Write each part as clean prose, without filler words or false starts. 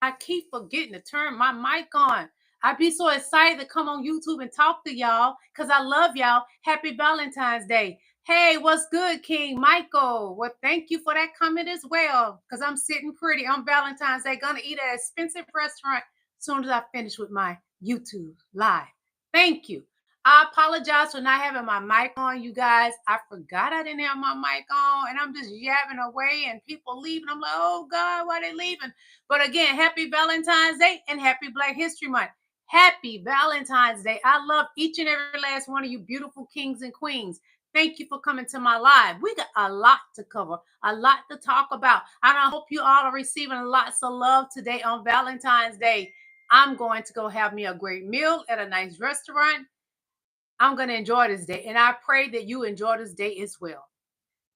I keep forgetting to turn my mic on. I be so excited to come on YouTube and talk to y'all because I love y'all. Happy Valentine's Day. Hey, what's good, King Michael? Well, thank you for that comment as well because I'm sitting pretty on Valentine's Day. Gonna eat at an expensive restaurant as soon as I finish with my YouTube live. Thank you. I apologize for not having my mic on, you guys. I forgot I didn't have my mic on, and I'm just yapping away, and people leaving. I'm like, oh God, why they leaving? But again, happy Valentine's Day and happy Black History Month. Happy Valentine's Day. I love each and every last one of you beautiful kings and queens. Thank you for coming to my live. We got a lot to cover, a lot to talk about. And I hope you all are receiving lots of love today on Valentine's Day. I'm going to go have me a great meal at a nice restaurant. I'm going to enjoy this day. And I pray that you enjoy this day as well.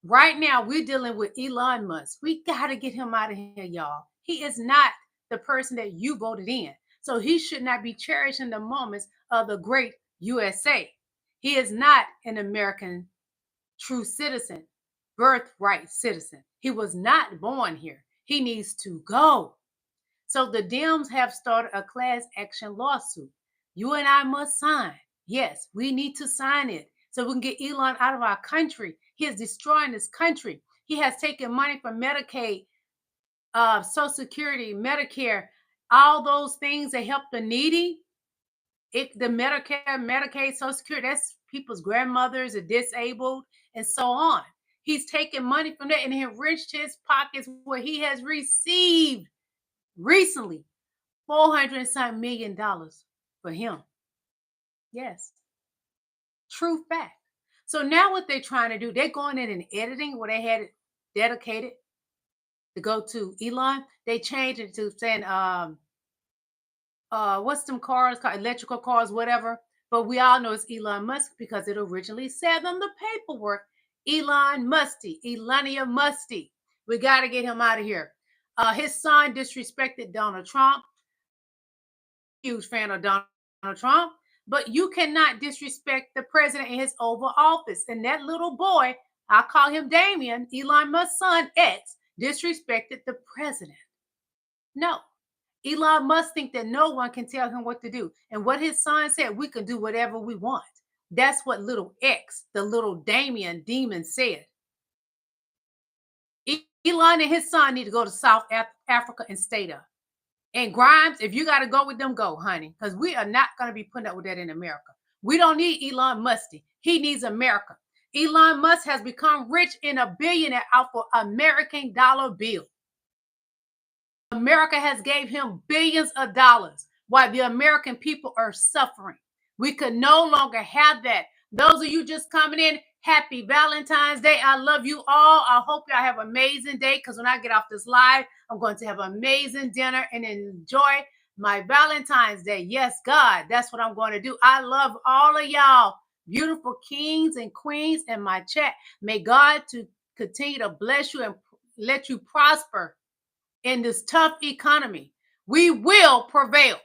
Right now, we're dealing with Elon Musk. We got to get him out of here, y'all. He is not the person that you voted in. So he should not be cherishing the moments of the great USA. He is not an American true citizen, birthright citizen. He was not born here. He needs to go. So the Dems have started a class action lawsuit. You and I must sign. Yes, we need to sign it so we can get Elon out of our country. He is destroying this country. He has taken money from Medicaid, Social Security, Medicare, all those things that help the needy. The Medicare, Medicaid, Social Security, that's people's grandmothers, the disabled, and so on. He's taken money from that and enriched his pockets where he has received recently $400 million for him. Yes, true fact. So now what they're trying to do, they're going in and editing where they had it dedicated to go to Elon. They changed it to saying, what's them cars called, electrical cars, whatever. But we all know it's Elon Musk because it originally said on the paperwork, Elon Musty, Elania Musty. We got to get him out of here. His son disrespected Donald Trump. Huge fan of Donald Trump, but you cannot disrespect the president in his Oval Office. And that little boy, I call him Damien, Elon Musk's son, X, disrespected the president. No. Elon Musk think that no one can tell him what to do. And what his son said, we can do whatever we want. That's what little X, the little Damien demon, said. Elon and his son need to go to South Africa and stay there. And Grimes, if you got to go with them, go, honey, because we are not going to be putting up with that in America. We don't need Elon Musty. He needs America. Elon Musk has become rich and a billionaire out for American dollar bill. America has gave him billions of dollars while the American people are suffering. We could no longer have that. Those of you just coming in, happy Valentine's Day. I love you all. I hope y'all have an amazing day because when I get off this live, I'm going to have an amazing dinner and enjoy my Valentine's Day. Yes, God, that's what I'm going to do. I love all of y'all, beautiful kings and queens in my chat. May God to continue to bless you and let you prosper in this tough economy. We will prevail.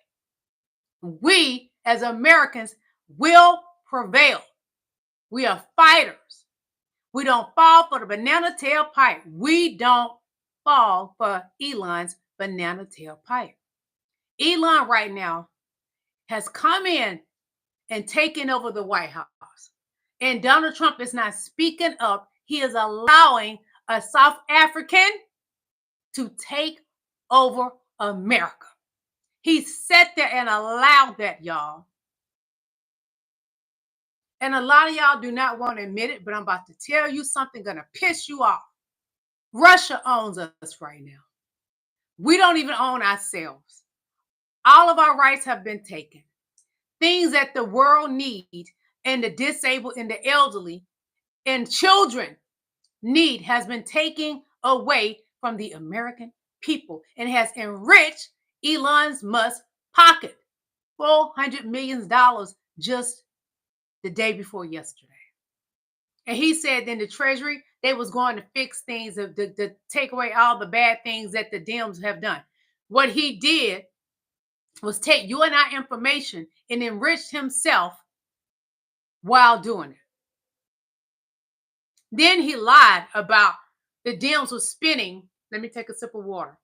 We as Americans will prevail. We are fighters. We don't fall for the banana tail pipe. We don't fall for Elon's banana tail pipe. Elon right now has come in and taken over the White House. And Donald Trump is not speaking up. He is allowing a South African to take over America. He sat there and allowed that, y'all. And a lot of y'all do not want to admit it, but I'm about to tell you something going to piss you off. Russia owns us right now. We don't even own ourselves. All of our rights have been taken. Things that the world needs and the disabled and the elderly and children need has been taken away from the American people and has enriched Elon Musk's pocket. $400 million just the day before yesterday. And he said in the Treasury, they was going to fix things, to take away all the bad things that the Dems have done. What he did was take you and our information and enrich himself while doing it. Then he lied about the Dems was spending. Let me take a sip of water.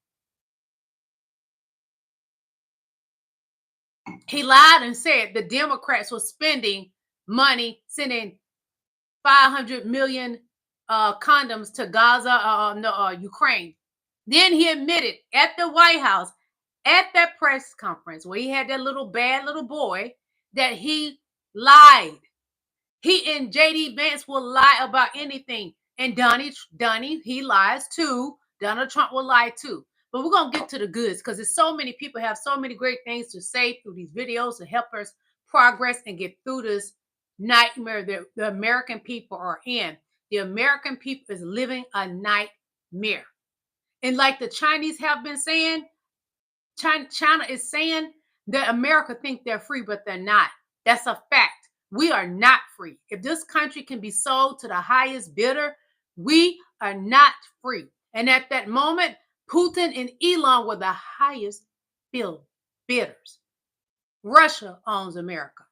He lied and said the Democrats were spending money, sending 500 million condoms to Gaza, no, Ukraine. Then he admitted at the White House, at that press conference where he had that little bad little boy, that he lied. He and JD Vance will lie about anything. And Donnie, he lies too. Donald Trump will lie too. But we're going to get to the goods because there's so many people have so many great things to say through these videos to help us progress and get through this nightmare that the American people are in. The American people is living a nightmare. And like the Chinese have been saying, China is saying that America think they're free, but they're not. That's a fact. We are not free. If this country can be sold to the highest bidder, we are not free. And at that moment, Putin and Elon were the highest bidders. Russia owns America.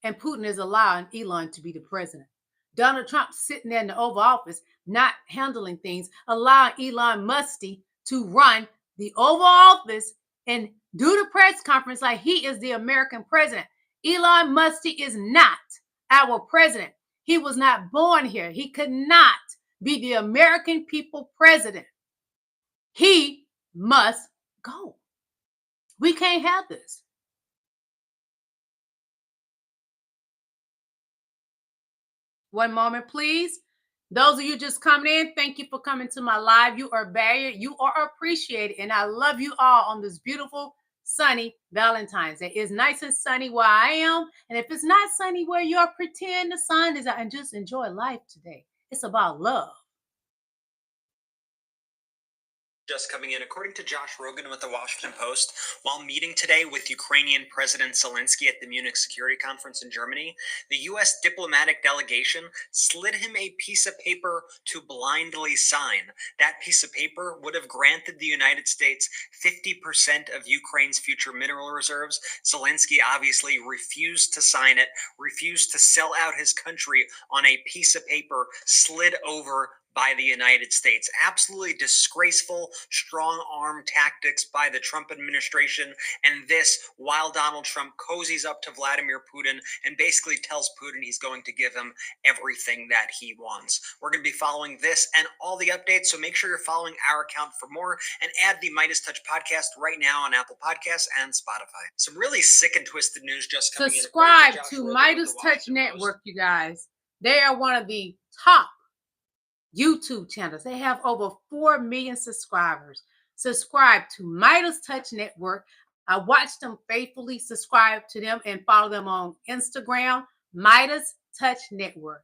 And Putin is allowing Elon to be the president. Donald Trump sitting there in the Oval Office, not handling things, allowing Elon Musk to run the Oval Office and do the press conference like he is the American president. Elon Musk is not our president. He was not born here. He could not be the American people president. He must go. We can't have this. One moment, please. Those of you just coming in, thank you for coming to my live. You are valued. You are appreciated. And I love you all on this beautiful, sunny Valentine's Day. It's nice and sunny where I am. And if it's not sunny where you are, pretend the sun is out and just enjoy life today. It's about love. Just coming in, according to Josh Rogan with the Washington Post, while meeting today with Ukrainian President Zelensky at the Munich Security Conference in Germany, the U.S. diplomatic delegation slid him a piece of paper to blindly sign. That piece of paper would have granted the United States 50% of Ukraine's future mineral reserves. Zelensky obviously refused to sign it, refused to sell out his country on a piece of paper slid over by the United States. Absolutely disgraceful, strong arm tactics by the Trump administration. And this while Donald Trump cozies up to Vladimir Putin and basically tells Putin he's going to give him everything that he wants. We're going to be following this and all the updates. So make sure you're following our account for more and add the Midas Touch podcast right now on Apple Podcasts and Spotify. Some really sick and twisted news just coming in. Subscribe to Midas Touch Network, you guys. They are one of the top YouTube channels. They have over 4 million subscribers. Subscribe to Midas Touch Network. I watch them faithfully. Subscribe to them and follow them on Instagram, Midas Touch Network.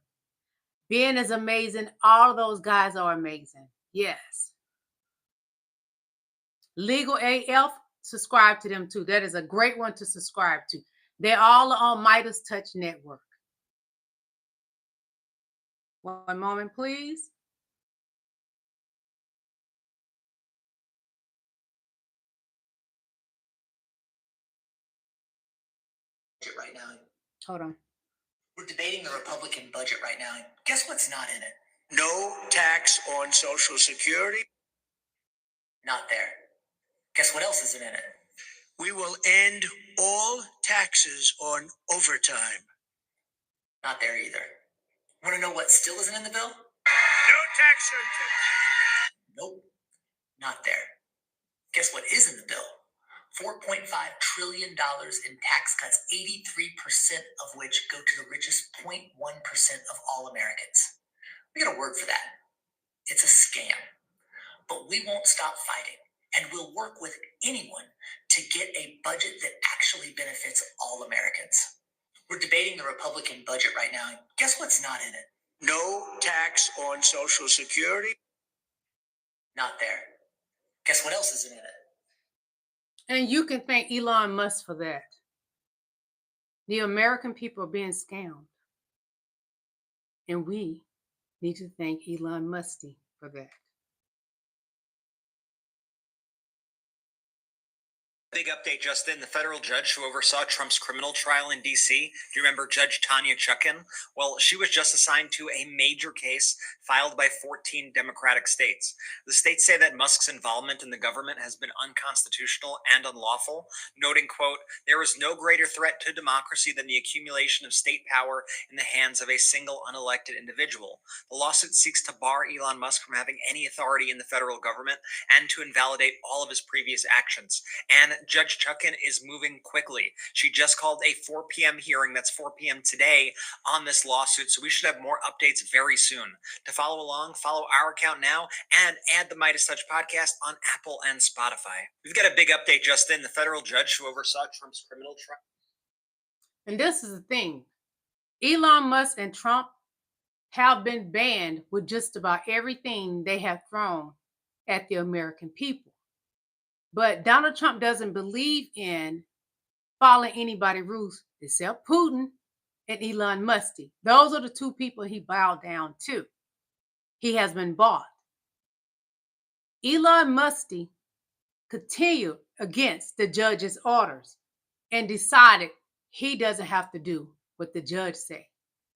Ben is amazing. All of those guys are amazing. Yes. Legal AF, subscribe to them too. That is a great one to subscribe to. They all are on Midas Touch Network. One moment, please. Right now. Hold on. We're debating the Republican budget right now. Guess what's not in it? No tax on Social Security. Not there. Guess what else isn't in it? We will end all taxes on overtime. Not there either. Want to know what still isn't in the bill? No tax on. Nope. Not there. Guess what is in the bill? $4.5 trillion in tax cuts, 83% of which go to the richest 0.1% of all Americans. We got a word for that. It's a scam. But we won't stop fighting, and we'll work with anyone to get a budget that actually benefits all Americans. We're debating the Republican budget right now. Guess what's not in it? No tax on Social Security. Not there. Guess what else isn't in it? And you can thank Elon Musk for that. The American people are being scammed. And we need to thank Elon Musk for that. Big update just in. The federal judge who oversaw Trump's criminal trial in D.C., do you remember Judge Tanya Chutkan? Well, she was just assigned to a major case filed by 14 Democratic states. The states say that Musk's involvement in the government has been unconstitutional and unlawful, noting, quote, there is no greater threat to democracy than the accumulation of state power in the hands of a single unelected individual. The lawsuit seeks to bar Elon Musk from having any authority in the federal government and to invalidate all of his previous actions. And Judge Chutkan is moving quickly. She just called a 4 p.m. hearing, that's 4 p.m. today, on this lawsuit, so we should have more updates very soon. To follow along, follow our account now, and add the Midas Touch podcast on Apple and Spotify. We've got a big update just in. The federal judge who oversaw Trump's criminal trial. And this is the thing. Elon Musk and Trump have been banned with just about everything they have thrown at the American people. But Donald Trump doesn't believe in following anybody's rules except Putin and Elon Musk. Those are the two people he bowed down to. He has been bought. Elon Musk continued against the judge's orders and decided he doesn't have to do what the judge said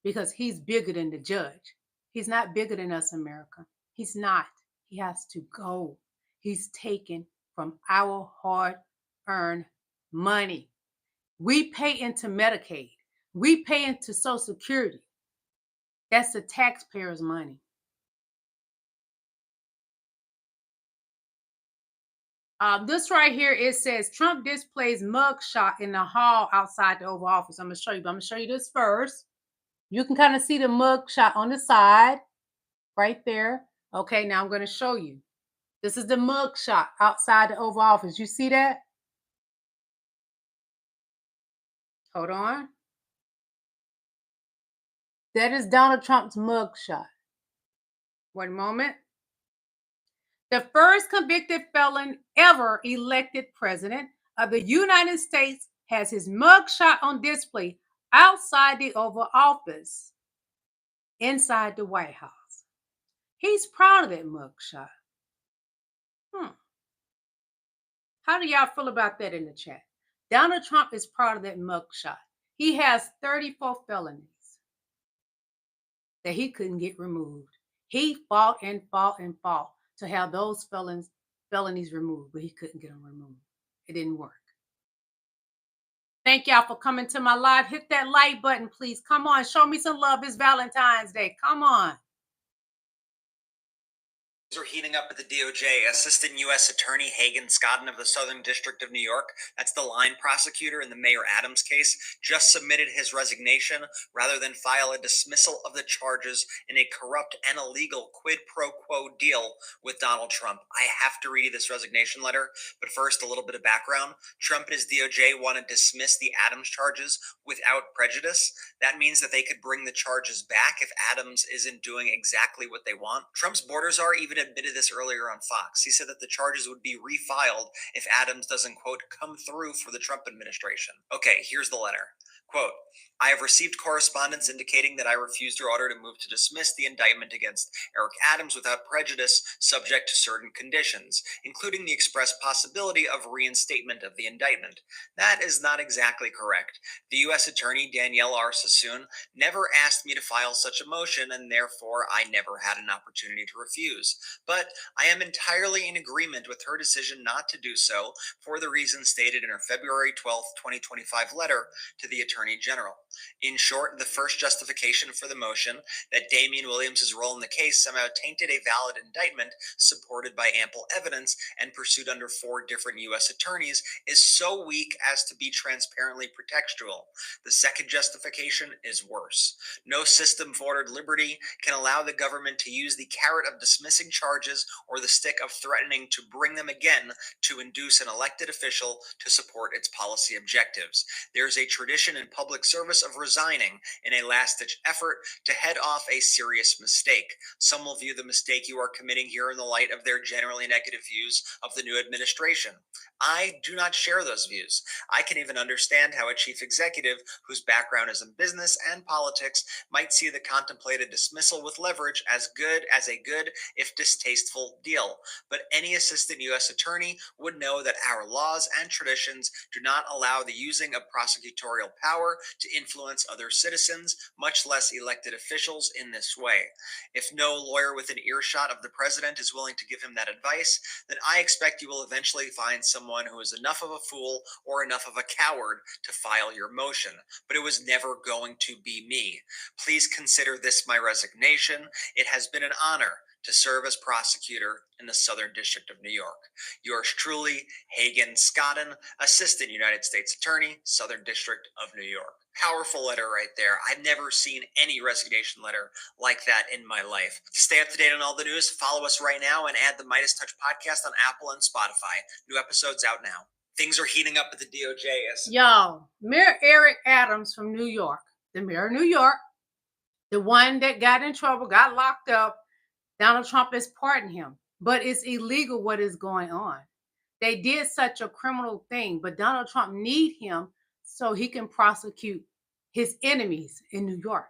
because he's bigger than the judge. He's not bigger than us, America. He's not. He has to go. He's taken from our hard-earned money. We pay into Medicaid. We pay into Social Security. That's the taxpayers' money. This right here, it says Trump displays mugshot in the hall outside the Oval Office. I'm going to show you, but I'm going to show you this first. You can kind of see the mugshot on the side right there. Okay, now I'm going to show you. This is the mugshot outside the Oval Office. You see that? Hold on. That is Donald Trump's mugshot. One moment. The first convicted felon ever elected president of the United States has his mugshot on display outside the Oval Office, inside the White House. He's proud of that mugshot. How do y'all feel about that in the chat? Donald Trump is proud of that mugshot. He has 34 felonies that he couldn't get removed. He fought and fought and fought to have those felonies removed, but he couldn't get them removed. It didn't work. Thank y'all for coming to my live. Hit that like button, please. Come on, show me some love. It's Valentine's Day. Come on. Are heating up at the DOJ. Assistant U.S. Attorney Hagan Scotton of the Southern District of New York, that's the line prosecutor in the Mayor Adams case, just submitted his resignation rather than file a dismissal of the charges in a corrupt and illegal quid pro quo deal with Donald Trump. I have to read you this resignation letter, but first, a little bit of background. Trump and his DOJ want to dismiss the Adams charges without prejudice. That means that they could bring the charges back if Adams isn't doing exactly what they want. Trump's borders are even admitted this earlier on Fox. He said that the charges would be refiled if Adams doesn't, quote, come through for the Trump administration. Okay, here's the letter. Quote, I have received correspondence indicating that I refused your order to move to dismiss the indictment against Eric Adams without prejudice, subject to certain conditions, including the express possibility of reinstatement of the indictment. That is not exactly correct. The U.S. Attorney, Danielle R. Sassoon, never asked me to file such a motion, and therefore I never had an opportunity to refuse. But I am entirely in agreement with her decision not to do so for the reasons stated in her February 12, 2025 letter to the Attorney General. In short, the first justification for the motion, that Damian Williams' role in the case somehow tainted a valid indictment supported by ample evidence and pursued under 4 different U.S. attorneys, is so weak as to be transparently pretextual. The second justification is worse. No system of ordered liberty can allow the government to use the carrot of dismissing charges or the stick of threatening to bring them again to induce an elected official to support its policy objectives. There is a tradition in public service of resigning in a last-ditch effort to head off a serious mistake. Some will view the mistake you are committing here in the light of their generally negative views of the new administration. I do not share those views. I can even understand how a chief executive whose background is in business and politics might see the contemplated dismissal with leverage as a good, if distasteful, deal. But any assistant U.S. attorney would know that our laws and traditions do not allow the using of prosecutorial power to influence other citizens, much less elected officials, in this way. If no lawyer within earshot of the president is willing to give him that advice, then I expect you will eventually find someone who is enough of a fool or enough of a coward to file your motion. But it was never going to be me. Please consider this my resignation. It has been an honor to serve as prosecutor in the Southern District of New York. Yours truly, Hagen Scotton, Assistant United States Attorney, Southern District of New York. Powerful letter right there. I've never seen any resignation letter like that in my life. To stay up to date on all the news, follow us right now and add the Midas Touch podcast on Apple and Spotify. New episodes out now. Things are heating up at the DOJ. Yo, Mayor Eric Adams from New York, the mayor of New York, the one that got in trouble, got locked up. Donald Trump has pardoned him, but it's illegal what is going on. They did such a criminal thing, but Donald Trump need him so he can prosecute his enemies in New York.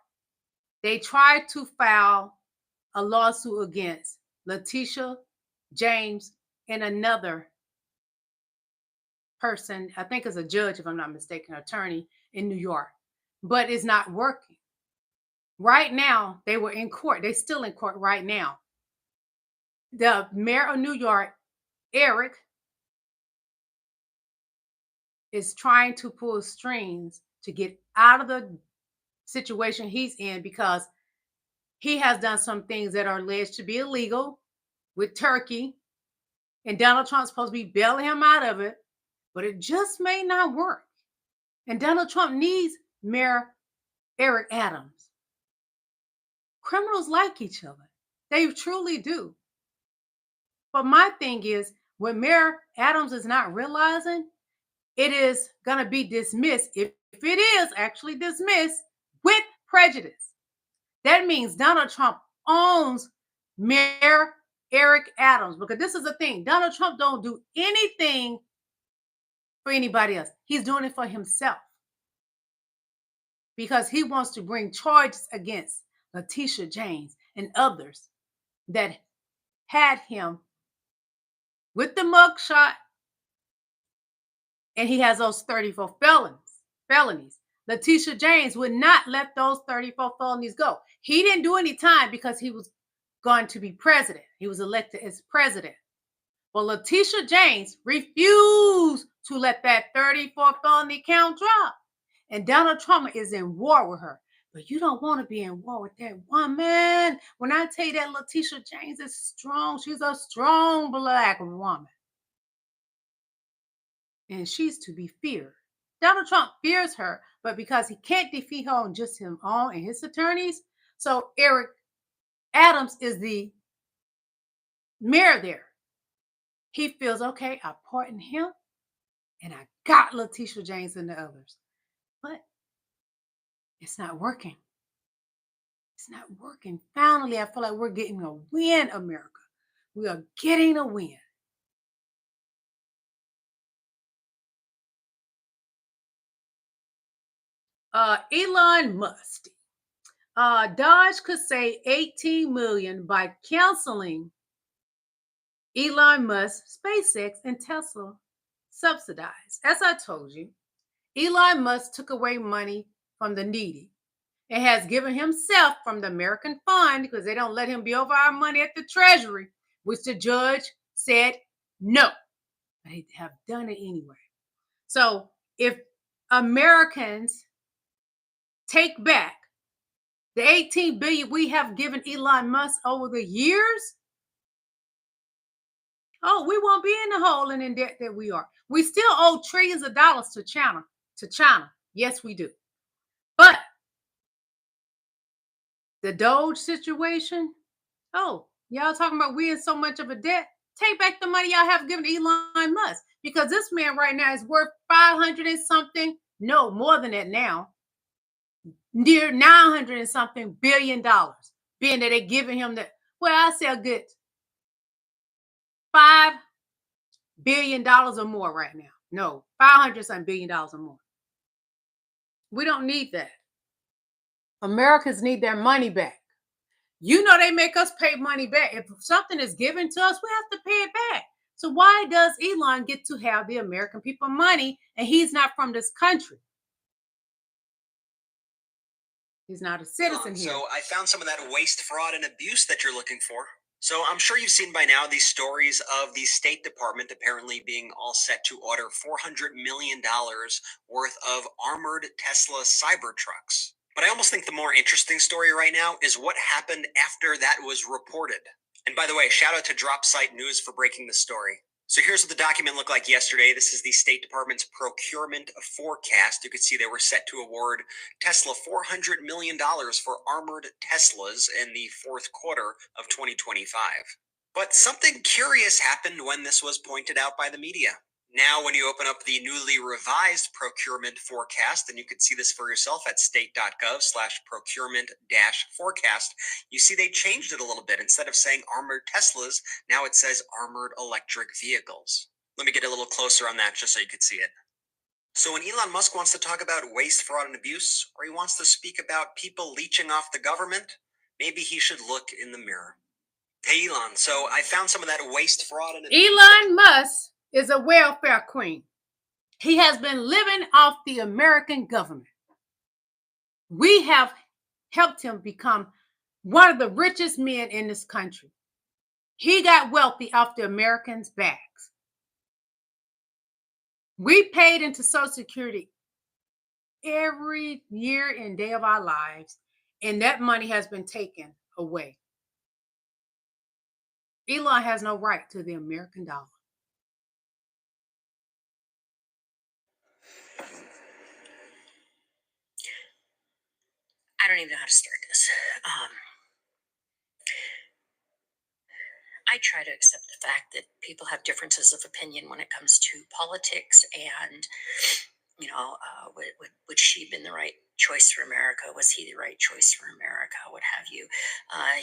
They tried to file a lawsuit against Letitia James and another person, I think is a judge, if I'm not mistaken, attorney in New York, but it's not working. Right now, they were in court. They're still in court right now. The mayor of New York, Eric, is trying to pull strings to get out of the situation he's in because he has done some things that are alleged to be illegal with Turkey, and Donald Trump's supposed to be bailing him out of it, but it just may not work. And Donald Trump needs Mayor Eric Adams. Criminals like each other. They truly do. But my thing is, what Mayor Adams is not realizing, it is going to be dismissed, if it is actually dismissed, with prejudice. That means Donald Trump owns Mayor Eric Adams, because this is the thing. Donald Trump don't do anything for anybody else. He's doing it for himself because he wants to bring charges against Letitia James and others that had him with the mugshot, and he has those 34 felonies. Letitia James would not let those 34 felonies go. He didn't do any time because he was going to be president. He was elected as president. Well, Letitia James refused to let that 34 felony count drop. And Donald Trump is in war with her. But you don't want to be in war with that woman. When I tell you that Letitia James is strong, she's a strong Black woman. And she's to be feared. Donald Trump fears her, but because he can't defeat her on just his own and his attorneys, so Eric Adams is the mayor there. He feels, okay, I pardon him, and I got Letitia James and the others. But it's not working. It's not working. Finally, I feel like we're getting a win, America. We are getting a win. Elon Musk. Dodge could save $18 million by canceling Elon Musk, SpaceX, and Tesla subsidized. As I told you, Elon Musk took away money from the needy and has given himself from the American fund, because they don't let him be over our money at the Treasury, which the judge said no. But they have done it anyway. So if Americans take back the $18 billion we have given Elon Musk over the years, oh, we won't be in the hole and in debt that we are. We still owe trillions of dollars to China. Yes, we do. But the Doge situation, oh, y'all talking about we in so much of a debt? Take back the money y'all have given Elon Musk, because this man right now is worth 500 and something. No, more than that now. near 900 and something billion dollars, being that they're giving him the, well, I say a good $5 billion or more right now. No, 500 something billion dollars or more. We don't need that. Americans need their money back. You know, they make us pay money back. If something is given to us, we have to pay it back. So why does Elon get to have the American people money and he's not from this country? He's not a citizen here. So I found some of that waste, fraud, and abuse that you're looking for. So I'm sure you've seen by now these stories of the State Department apparently being all set to order $400 million worth of armored Tesla Cybertrucks. But I almost think the more interesting story right now is what happened after that was reported. And by the way, shout out to Drop Site News for breaking the story. So here's what the document looked like yesterday. This is the State Department's procurement forecast. You could see they were set to award Tesla $400 million for armored Teslas in the fourth quarter of 2025. But something curious happened when this was pointed out by the media. Now, when you open up the newly revised procurement forecast, and you can see this for yourself at state.gov/procurement-forecast, you see they changed it a little bit. Instead of saying armored Teslas, now it says armored electric vehicles. Let me get a little closer on that just so you can see it. So when Elon Musk wants to talk about waste, fraud, and abuse, or he wants to speak about people leeching off the government, maybe he should look in the mirror. Hey, Elon, so I found some of that waste, fraud, and abuse. Elon Musk is a welfare queen. He has been living off the American government. We have helped him become one of the richest men in this country. He got wealthy off the Americans' backs. We paid into Social Security every year and day of our lives, and that money has been taken away. Elon has no right to the American dollar. I don't even know how to start this. I try to accept the fact that people have differences of opinion when it comes to politics and, would she have been the right choice for America? Was he the right choice for America? What have you?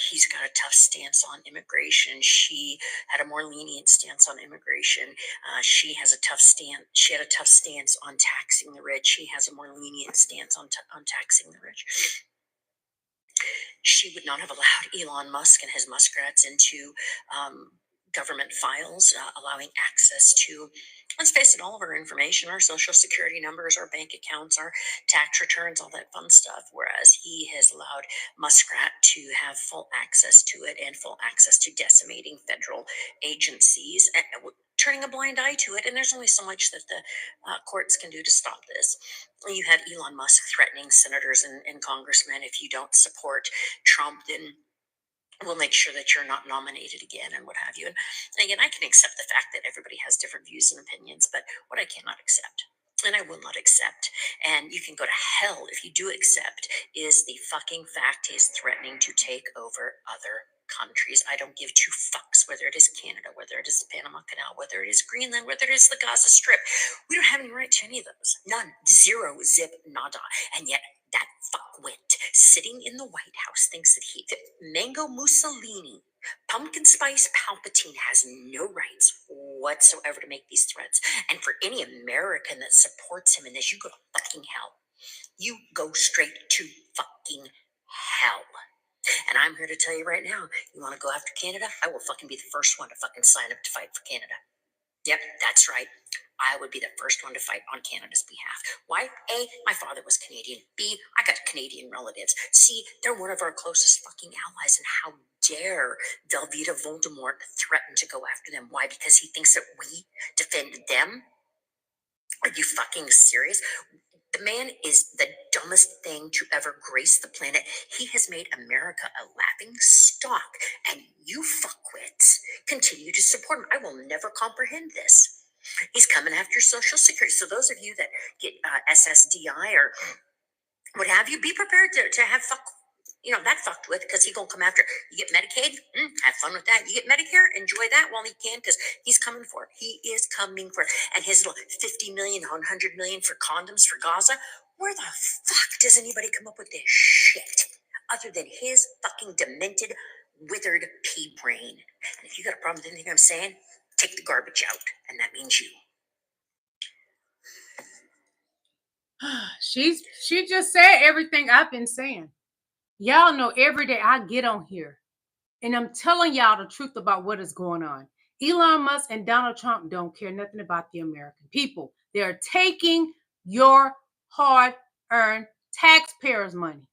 He's got a tough stance on immigration. She had a more lenient stance on immigration. She has a tough stance. She had a tough stance on taxing the rich. He has a more lenient stance on taxing the rich. She would not have allowed Elon Musk and his muskrats into government files, allowing access to, let's face it, all of our information, our social security numbers, our bank accounts, our tax returns, all that fun stuff. Whereas he has allowed Muskrat to have full access to it and full access to decimating federal agencies, turning a blind eye to it. And there's only so much that the courts can do to stop this. You had Elon Musk threatening senators and congressmen, if you don't support Trump, then we'll make sure that you're not nominated again and what have you. And again, I can accept the fact that everybody has different views and opinions, but what I cannot accept, and I will not accept, and you can go to hell if you do accept, is the fucking fact he's threatening to take over other countries. I don't give two fucks whether it is Canada, whether it is the Panama Canal, whether it is Greenland, whether it is the Gaza Strip. We don't have any right to any of those. None. Zero. Zip. Nada. And yet that fuckwit sitting in the White House thinks that Mango Mussolini, Pumpkin Spice Palpatine, has no rights whatsoever to make these threats. And for any American that supports him in this, you go to fucking hell. You go straight to fucking hell. And I'm here to tell you right now, you want to go after Canada? I will fucking be the first one to fucking sign up to fight for Canada. Yep, that's right. I would be the first one to fight on Canada's behalf. Why? A, my father was Canadian. B, I got Canadian relatives. C, they're one of our closest fucking allies. And how dare Velveeta Voldemort threaten to go after them? Why? Because he thinks that we defended them? Are you fucking serious? The man is the dumbest thing to ever grace the planet. He has made America a laughing stock, and you fuckwits continue to support him. I will never comprehend this. He's coming after your Social Security. So those of you that get SSDI or what have you, be prepared to have that fucked with, because he's going to come after. You get Medicaid, have fun with that. You get Medicare, enjoy that while he can, because he's coming for it. He is coming for it. And his little 50 million, 100 million for condoms for Gaza, Where the fuck does anybody come up with this shit other than his fucking demented, withered pea brain? And if you got a problem with anything I'm saying, take the garbage out, and that means you. She just said everything I've been saying. Y'all know every day I get on here and I'm telling y'all the truth about what is going on. Elon Musk and Donald Trump don't care nothing about the American people. They're taking your hard-earned taxpayers' money.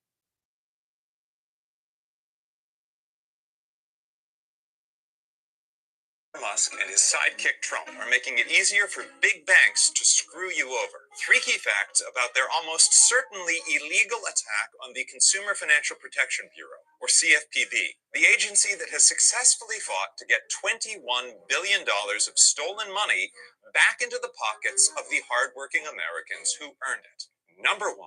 Musk and his sidekick Trump are making it easier for big banks to screw you over. 3 key facts about their almost certainly illegal attack on the Consumer Financial Protection Bureau, or CFPB, the agency that has successfully fought to get $21 billion of stolen money back into the pockets of the hardworking Americans who earned it. Number 1,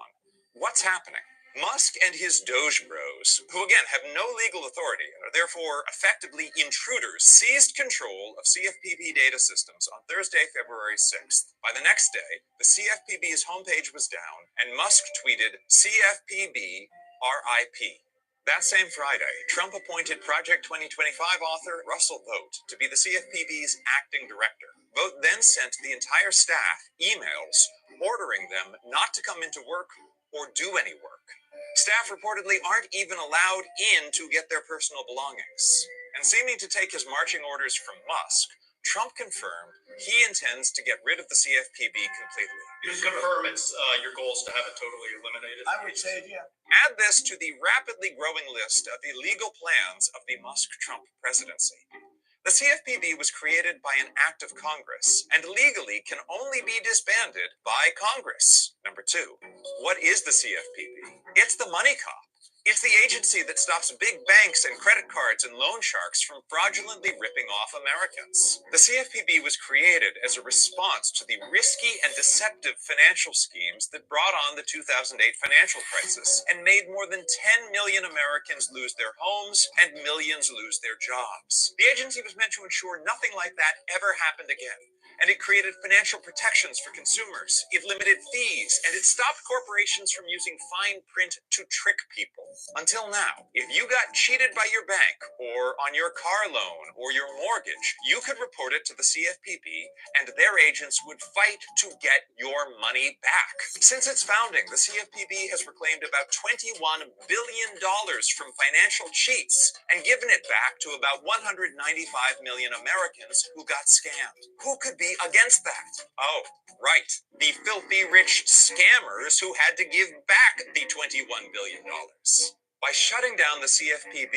what's happening? Musk and his Doge bros, who again have no legal authority and are therefore effectively intruders, seized control of CFPB data systems on Thursday, February 6th. By the next day, the CFPB's homepage was down, and Musk tweeted, "CFPB RIP." That same Friday, Trump appointed Project 2025 author Russell Vought to be the CFPB's acting director. Vought then sent the entire staff emails ordering them not to come into work or do any work. Staff reportedly aren't even allowed in to get their personal belongings. And seeming to take his marching orders from Musk, Trump confirmed he intends to get rid of the CFPB completely. You confirm it's your goal is to have it totally eliminated? I would say, yeah. Add this to the rapidly growing list of illegal plans of the Musk-Trump presidency. The CFPB was created by an act of Congress and legally can only be disbanded by Congress. Number 2, what is the CFPB? It's the money cop. It's the agency that stops big banks and credit cards and loan sharks from fraudulently ripping off Americans. The CFPB was created as a response to the risky and deceptive financial schemes that brought on the 2008 financial crisis and made more than 10 million Americans lose their homes and millions lose their jobs. The agency was meant to ensure nothing like that ever happened again. And it created financial protections for consumers. It limited fees, and it stopped corporations from using fine print to trick people. Until now, if you got cheated by your bank, or on your car loan, or your mortgage, you could report it to the CFPB, and their agents would fight to get your money back. Since its founding, the CFPB has reclaimed about $21 billion from financial cheats, and given it back to about 195 million Americans who got scammed. Who could be against that? Oh, right. The filthy rich scammers who had to give back the $21 billion. By shutting down the CFPB,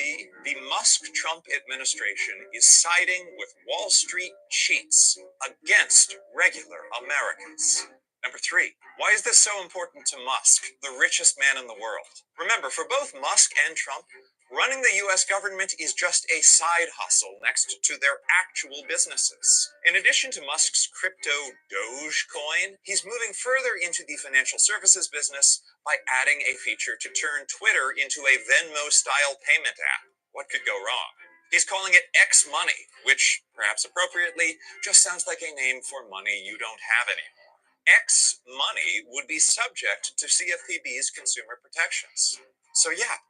the Musk-Trump administration is siding with Wall Street cheats against regular Americans. Number 3, why is this so important to Musk, the richest man in the world? Remember, for both Musk and Trump, running the U.S. government is just a side hustle next to their actual businesses. In addition to Musk's crypto Dogecoin, he's moving further into the financial services business by adding a feature to turn Twitter into a Venmo-style payment app. What could go wrong? He's calling it X Money, which, perhaps appropriately, just sounds like a name for money you don't have anymore. X Money would be subject to CFPB's consumer protections. So yeah,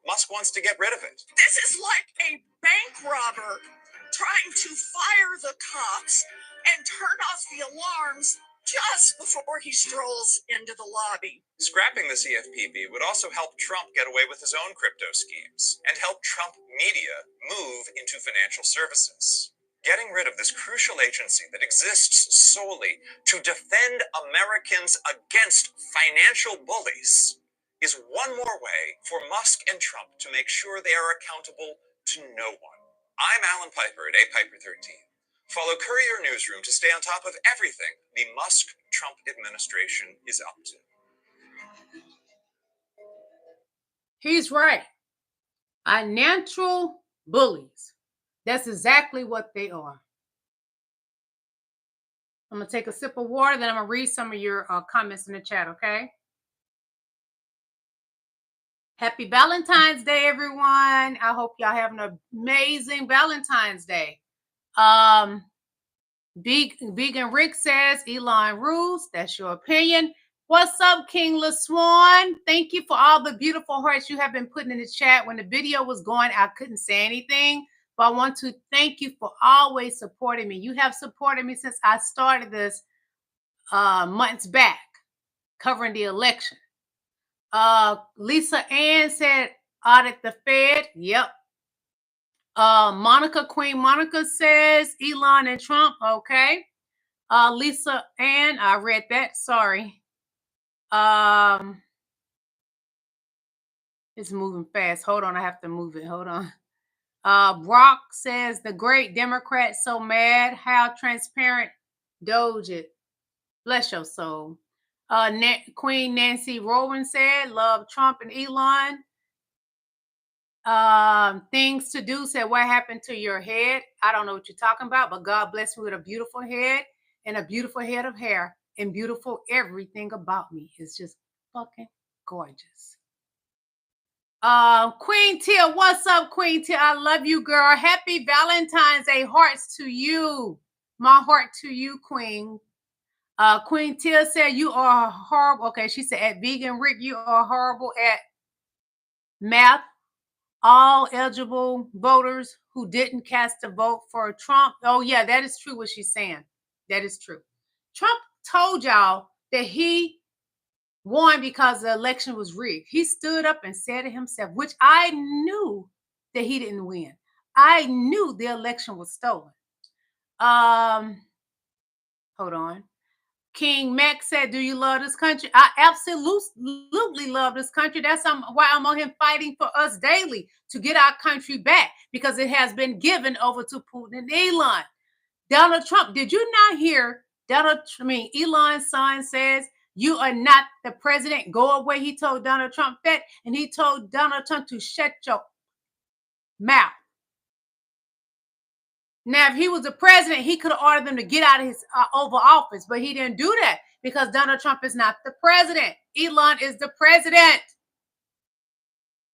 Musk wants to get rid of it. This is like a bank robber trying to fire the cops and turn off the alarms just before he strolls into the lobby. Scrapping the CFPB would also help Trump get away with his own crypto schemes and help Trump media move into financial services. Getting rid of this crucial agency that exists solely to defend Americans against financial bullies is one more way for Musk and Trump to make sure they are accountable to no one. I'm Alan Piper at APiper13. Follow Courier Newsroom to stay on top of everything the Musk-Trump administration is up to. He's right. Financial bullies. That's exactly what they are. I'm going to take a sip of water, then I'm going to read some of your comments in the chat, okay? Happy Valentine's Day, everyone. I hope y'all have an amazing Valentine's Day. Vegan Rick says, Elon rules. That's your opinion. What's up, King LaSwan? Thank you for all the beautiful hearts you have been putting in the chat. When the video was going, I couldn't say anything, but I want to thank you for always supporting me. You have supported me since I started this months back, covering the election. Lisa Ann said, audit the Fed. Yep. Queen Monica says, Elon and Trump. Okay. Lisa Ann, I read that. Sorry. It's moving fast. Hold on, I have to move it. Hold on. Brock says, the great Democrats so mad. How transparent Doge it. Bless your soul. Queen Nancy Rowan said, love Trump and Elon. Things to do said, what happened to your head? I don't know what you're talking about, but God bless me with a beautiful head and a beautiful head of hair and beautiful everything about me. It's just fucking gorgeous. Queen Tia, what's up, Queen Tia? I love you, girl. Happy Valentine's Day. Hearts to you. My heart to you, Queen. Queen Tia said, you are horrible. Okay, she said, at Vegan Rick, you are horrible at math. All eligible voters who didn't cast a vote for Trump. Oh, yeah, that is true what she's saying. That is true. Trump told y'all that he won because the election was rigged. He stood up and said it himself, which I knew that he didn't win. I knew the election was stolen. Hold on. King Mac said, do you love this country? I absolutely love this country. That's why I'm on him fighting for us daily to get our country back, because it has been given over to Putin and Elon. Donald Trump, did you not hear Elon's son says, you are not the president. Go away. He told Donald Trump that, and he told Donald Trump to shut your mouth. Now, if he was the president, he could have ordered them to get out of his Oval Office, but he didn't do that because Donald Trump is not the president. Elon is the president.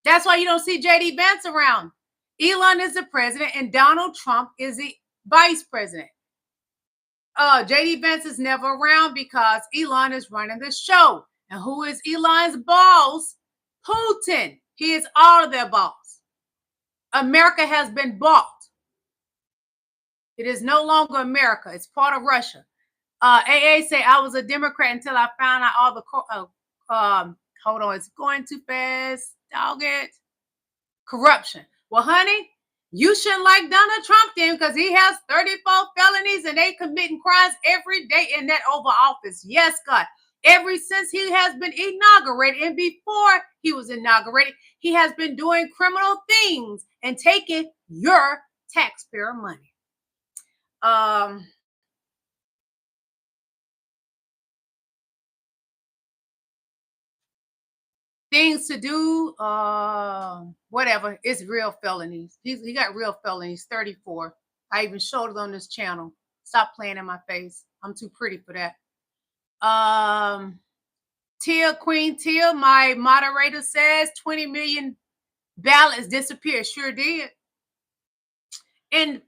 That's why you don't see jdvance around. Elon is the president and Donald Trump is the vice president. jdvance is never around because Elon is running the show. And who is Elon's boss? Putin. He is all of their boss. America has been bought. It is no longer America. It's part of Russia. AA say, I was a Democrat until I found out all the, hold on, it's going too fast. Dog it. Corruption. Well, honey, you shouldn't like Donald Trump then, because he has 34 felonies and they committing crimes every day in that Oval Office. Yes, God. Ever since he has been inaugurated, and before he was inaugurated, he has been doing criminal things and taking your taxpayer money. Things to do, whatever. It's real felonies. He got real felonies, 34. I even showed it on this channel. Stop playing in my face. I'm too pretty for that. Queen Tia, my moderator says 20 million ballots disappeared. Sure did. And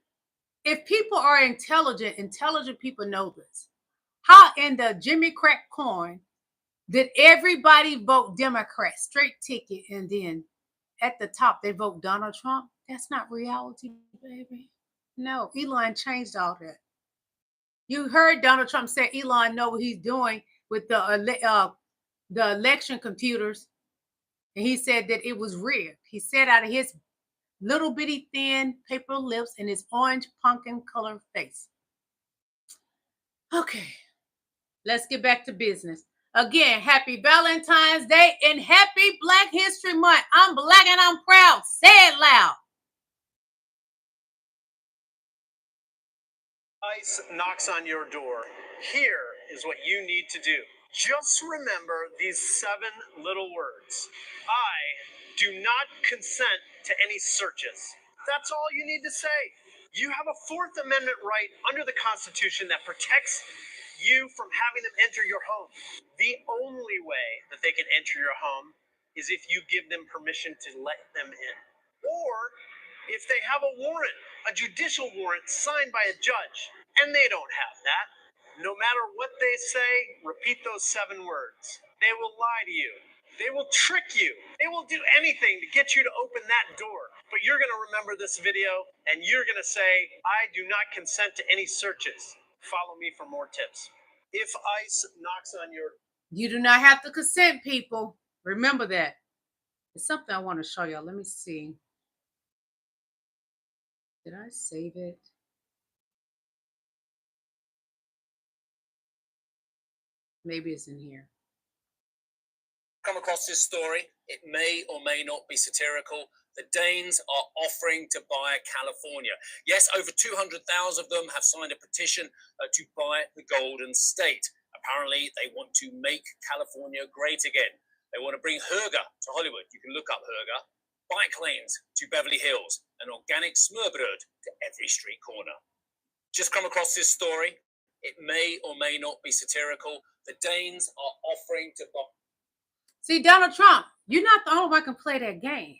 if people are intelligent people know this. How in the Jimmy Crack corn did everybody vote Democrat, straight ticket, and then at the top they vote Donald Trump? That's not reality, baby. No, Elon changed all that. You heard Donald Trump say Elon know what he's doing with the election computers, and he said that it was rigged. He said out of his little bitty thin paper lips and his orange pumpkin colored face. Okay, let's get back to business. Again, happy Valentine's Day and happy Black History Month. I'm Black and I'm proud. Say it loud. Ice knocks on your door. Here is what you need to do. Just remember these 7 little words. I do not consent to any searches. That's all you need to say. You have a 4th Amendment right under the Constitution that protects you from having them enter your home. The only way that they can enter your home is if you give them permission to let them in. Or if they have a warrant, a judicial warrant signed by a judge, and they don't have that. No matter what they say, repeat those 7 words. They will lie to you. They will trick you. They will do anything to get you to open that door. But you're going to remember this video and you're going to say, I do not consent to any searches. Follow me for more tips. If ICE knocks on your... You do not have to consent, people. Remember that. It's something I want to show y'all. Let me see. Did I save it? Maybe it's in here. Come across this story. It may or may not be satirical. The Danes are offering to buy California. Yes, over 200,000 of them have signed a petition to buy the Golden State. Apparently, they want to make California great again. They want to bring Hurger to Hollywood. You can look up Hurger. Bike lanes to Beverly Hills. An organic smørbrød to every street corner. Just come across this story. It may or may not be satirical. The Danes are offering to buy... See, Donald Trump, you're not the only one who can play that game.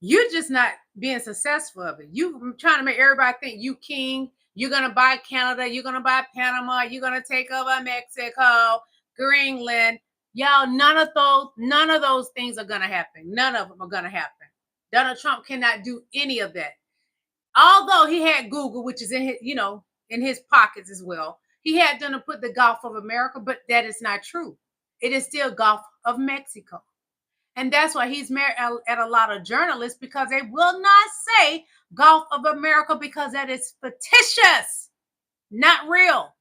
You're just not being successful of it. You trying to make everybody think you king. You're going to buy Canada. You're going to buy Panama. You're going to take over Mexico, Greenland. Y'all, none of those things are going to happen. None of them are going to happen. Donald Trump cannot do any of that. Although he had Google, which is in his, in his pockets as well. He had them to put the Gulf of America, but that is not true. It is still Gulf of Mexico. And that's why he's mad at a lot of journalists, because they will not say Gulf of America because that is fictitious, not real.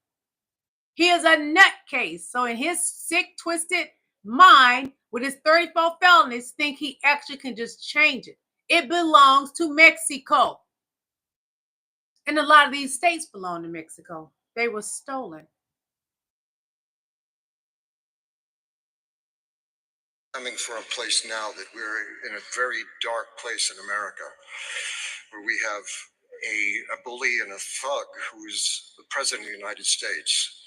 He is a nutcase. So in his sick, twisted mind, with his 34 felonies, think he actually can just change it. It belongs to Mexico. And a lot of these states belong to Mexico. They were stolen. Coming from a place now that we're in a very dark place in America, where we have a bully and a thug who's the president of the United States.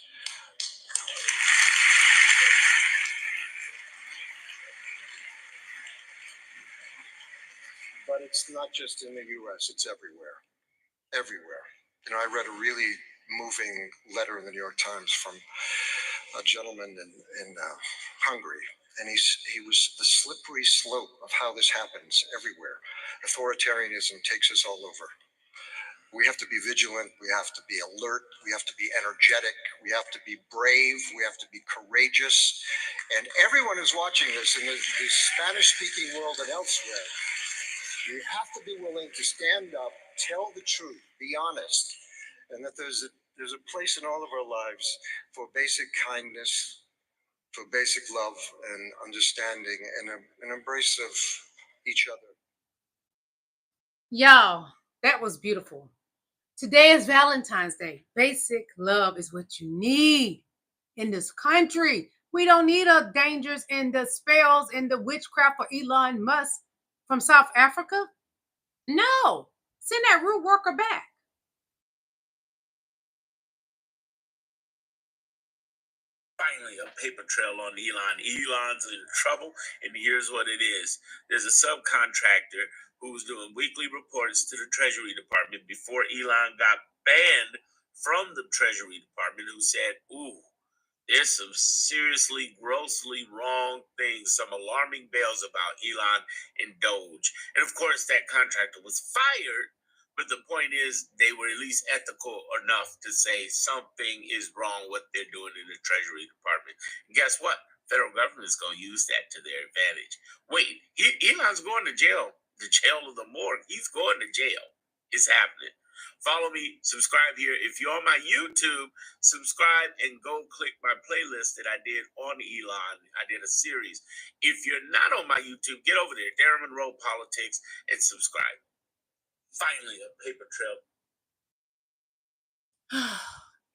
But it's not just in the U.S., it's everywhere. Everywhere. I read a really moving letter in the New York Times from a gentleman in Hungary. And he was the slippery slope of how this happens everywhere. Authoritarianism takes us all over. We have to be vigilant. We have to be alert. We have to be energetic. We have to be brave. We have to be courageous. And everyone is watching this in the Spanish-speaking world and elsewhere. You have to be willing to stand up, tell the truth, be honest, and that there's a place in all of our lives for basic kindness, for basic love and understanding and an embrace of each other. Y'all, that was beautiful. Today is Valentine's Day. Basic love is what you need in this country. We don't need the dangers and the spells and the witchcraft for Elon Musk from South Africa. No, send that root worker back. Finally, a paper trail on Elon. Elon's in trouble, and here's what it is. There's a subcontractor who's doing weekly reports to the Treasury Department before Elon got banned from the Treasury Department, who said, ooh, there's some seriously, grossly wrong things, some alarming bells about Elon and Doge. And of course, that contractor was fired. But the point is, they were at least ethical enough to say something is wrong what they're doing in the Treasury Department. And guess what? Federal government is going to use that to their advantage. Wait, Elon's going to jail, the jail of the morgue. He's going to jail. It's happening. Follow me, subscribe here. If you're on my YouTube, subscribe and go click my playlist that I did on Elon. I did a series. If you're not on my YouTube, get over there, Darren Monroe Politics, and subscribe. Finally, a paper trail.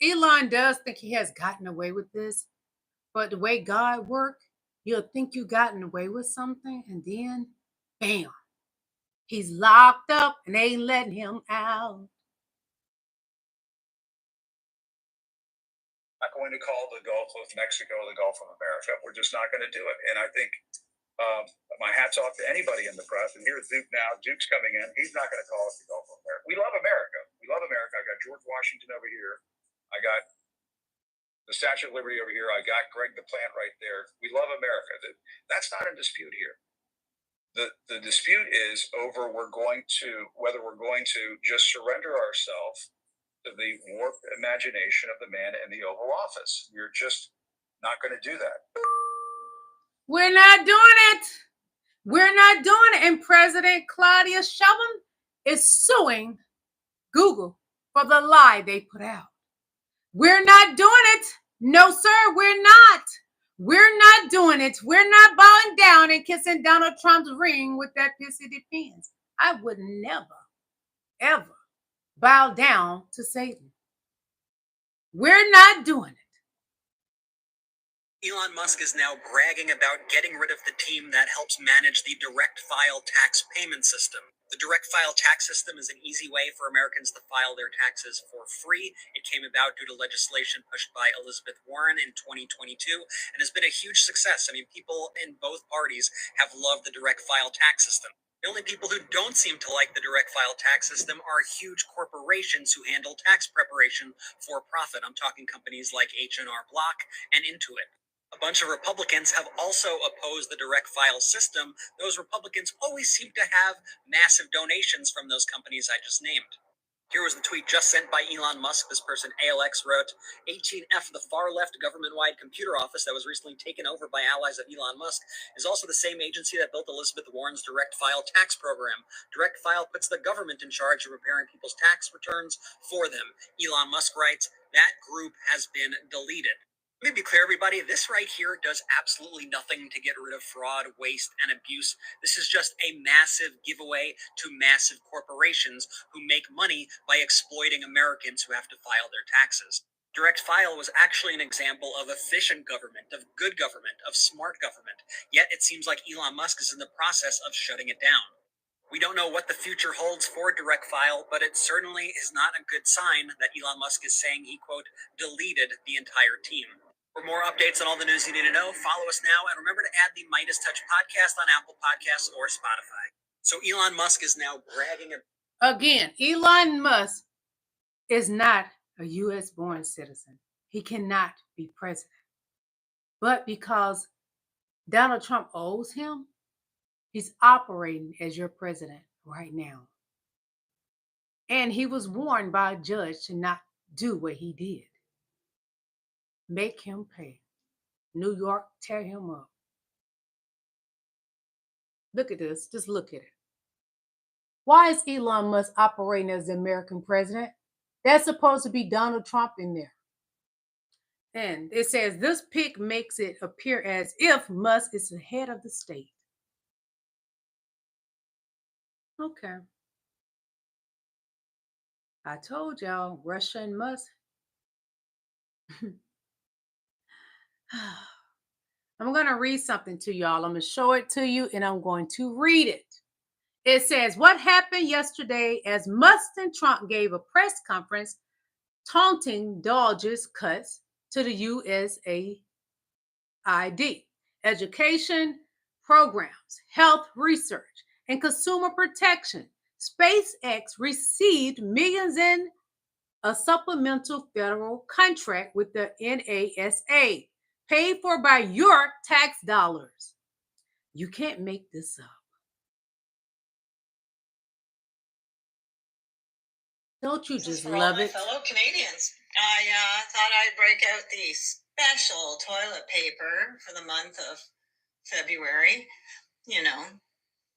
Elon does think he has gotten away with this, but the way God works, you'll think you've gotten away with something, and then, bam, he's locked up and they ain't letting him out. Not going to call the Gulf of Mexico the Gulf of America. We're just not going to do it. And I think my hat's off to anybody in the press. And here's Duke now. Duke's coming in. He's not going to call us the Gulf of America. We love America. We love America. I got George Washington over here. I got the Statue of Liberty over here. I got Greg the Plant right there. We love America. That's not a dispute here. The dispute is over whether we're going to just surrender ourselves to the warped imagination of the man in the Oval Office. We're just not going to do that. We're not doing it. We're not doing it. And President Claudia Sheinbaum is suing Google for the lie they put out. We're not doing it. No, sir, we're not. We're not doing it. We're not bowing down and kissing Donald Trump's ring with that pissy defense. I would never, ever bow down to Satan. We're not doing it. Elon Musk is now bragging about getting rid of the team that helps manage the direct file tax payment system. The direct file tax system is an easy way for Americans to file their taxes for free. It came about due to legislation pushed by Elizabeth Warren in 2022 and has been a huge success. I mean, people in both parties have loved the direct file tax system. The only people who don't seem to like the direct file tax system are huge corporations who handle tax preparation for profit. I'm talking companies like H&R Block and Intuit. A bunch of Republicans have also opposed the direct file system. Those Republicans always seem to have massive donations from those companies I just named. Here was the tweet just sent by Elon Musk. This person, ALX, wrote, 18F, the far-left government-wide computer office that was recently taken over by allies of Elon Musk, is also the same agency that built Elizabeth Warren's direct file tax program. Direct file puts the government in charge of preparing people's tax returns for them. Elon Musk writes, that group has been deleted. Let me be clear, everybody, this right here does absolutely nothing to get rid of fraud, waste, and abuse. This is just a massive giveaway to massive corporations who make money by exploiting Americans who have to file their taxes. Direct file was actually an example of efficient government, of good government, of smart government. Yet it seems like Elon Musk is in the process of shutting it down. We don't know what the future holds for direct file, but it certainly is not a good sign that Elon Musk is saying he, quote, deleted the entire team. For more updates on all the news you need to know, follow us now and remember to add the Midas Touch podcast on Apple Podcasts or Spotify. So Elon Musk is now bragging. Again, Elon Musk is not a U.S. born citizen. He cannot be president. But because Donald Trump owes him, he's operating as your president right now. And he was warned by a judge to not do what he did. Make him pay. New York, tear him up. Look at this. Just look at it. Why is Elon Musk operating as the American president? That's supposed to be Donald Trump in there. And it says this pic makes it appear as if Musk is the head of the state. Okay. I told y'all, Russia and Musk. I'm going to read something to y'all. I'm going to show it to you and I'm going to read it. It says, what happened yesterday as Musk and Trump gave a press conference taunting Doge's cuts to the USAID, education programs, health research, and consumer protection. SpaceX received millions in a supplemental federal contract with the NASA, paid for by your tax dollars. You can't make this up. Don't you just love it? Fellow Canadians, I thought I'd break out the special toilet paper for the month of February. You know,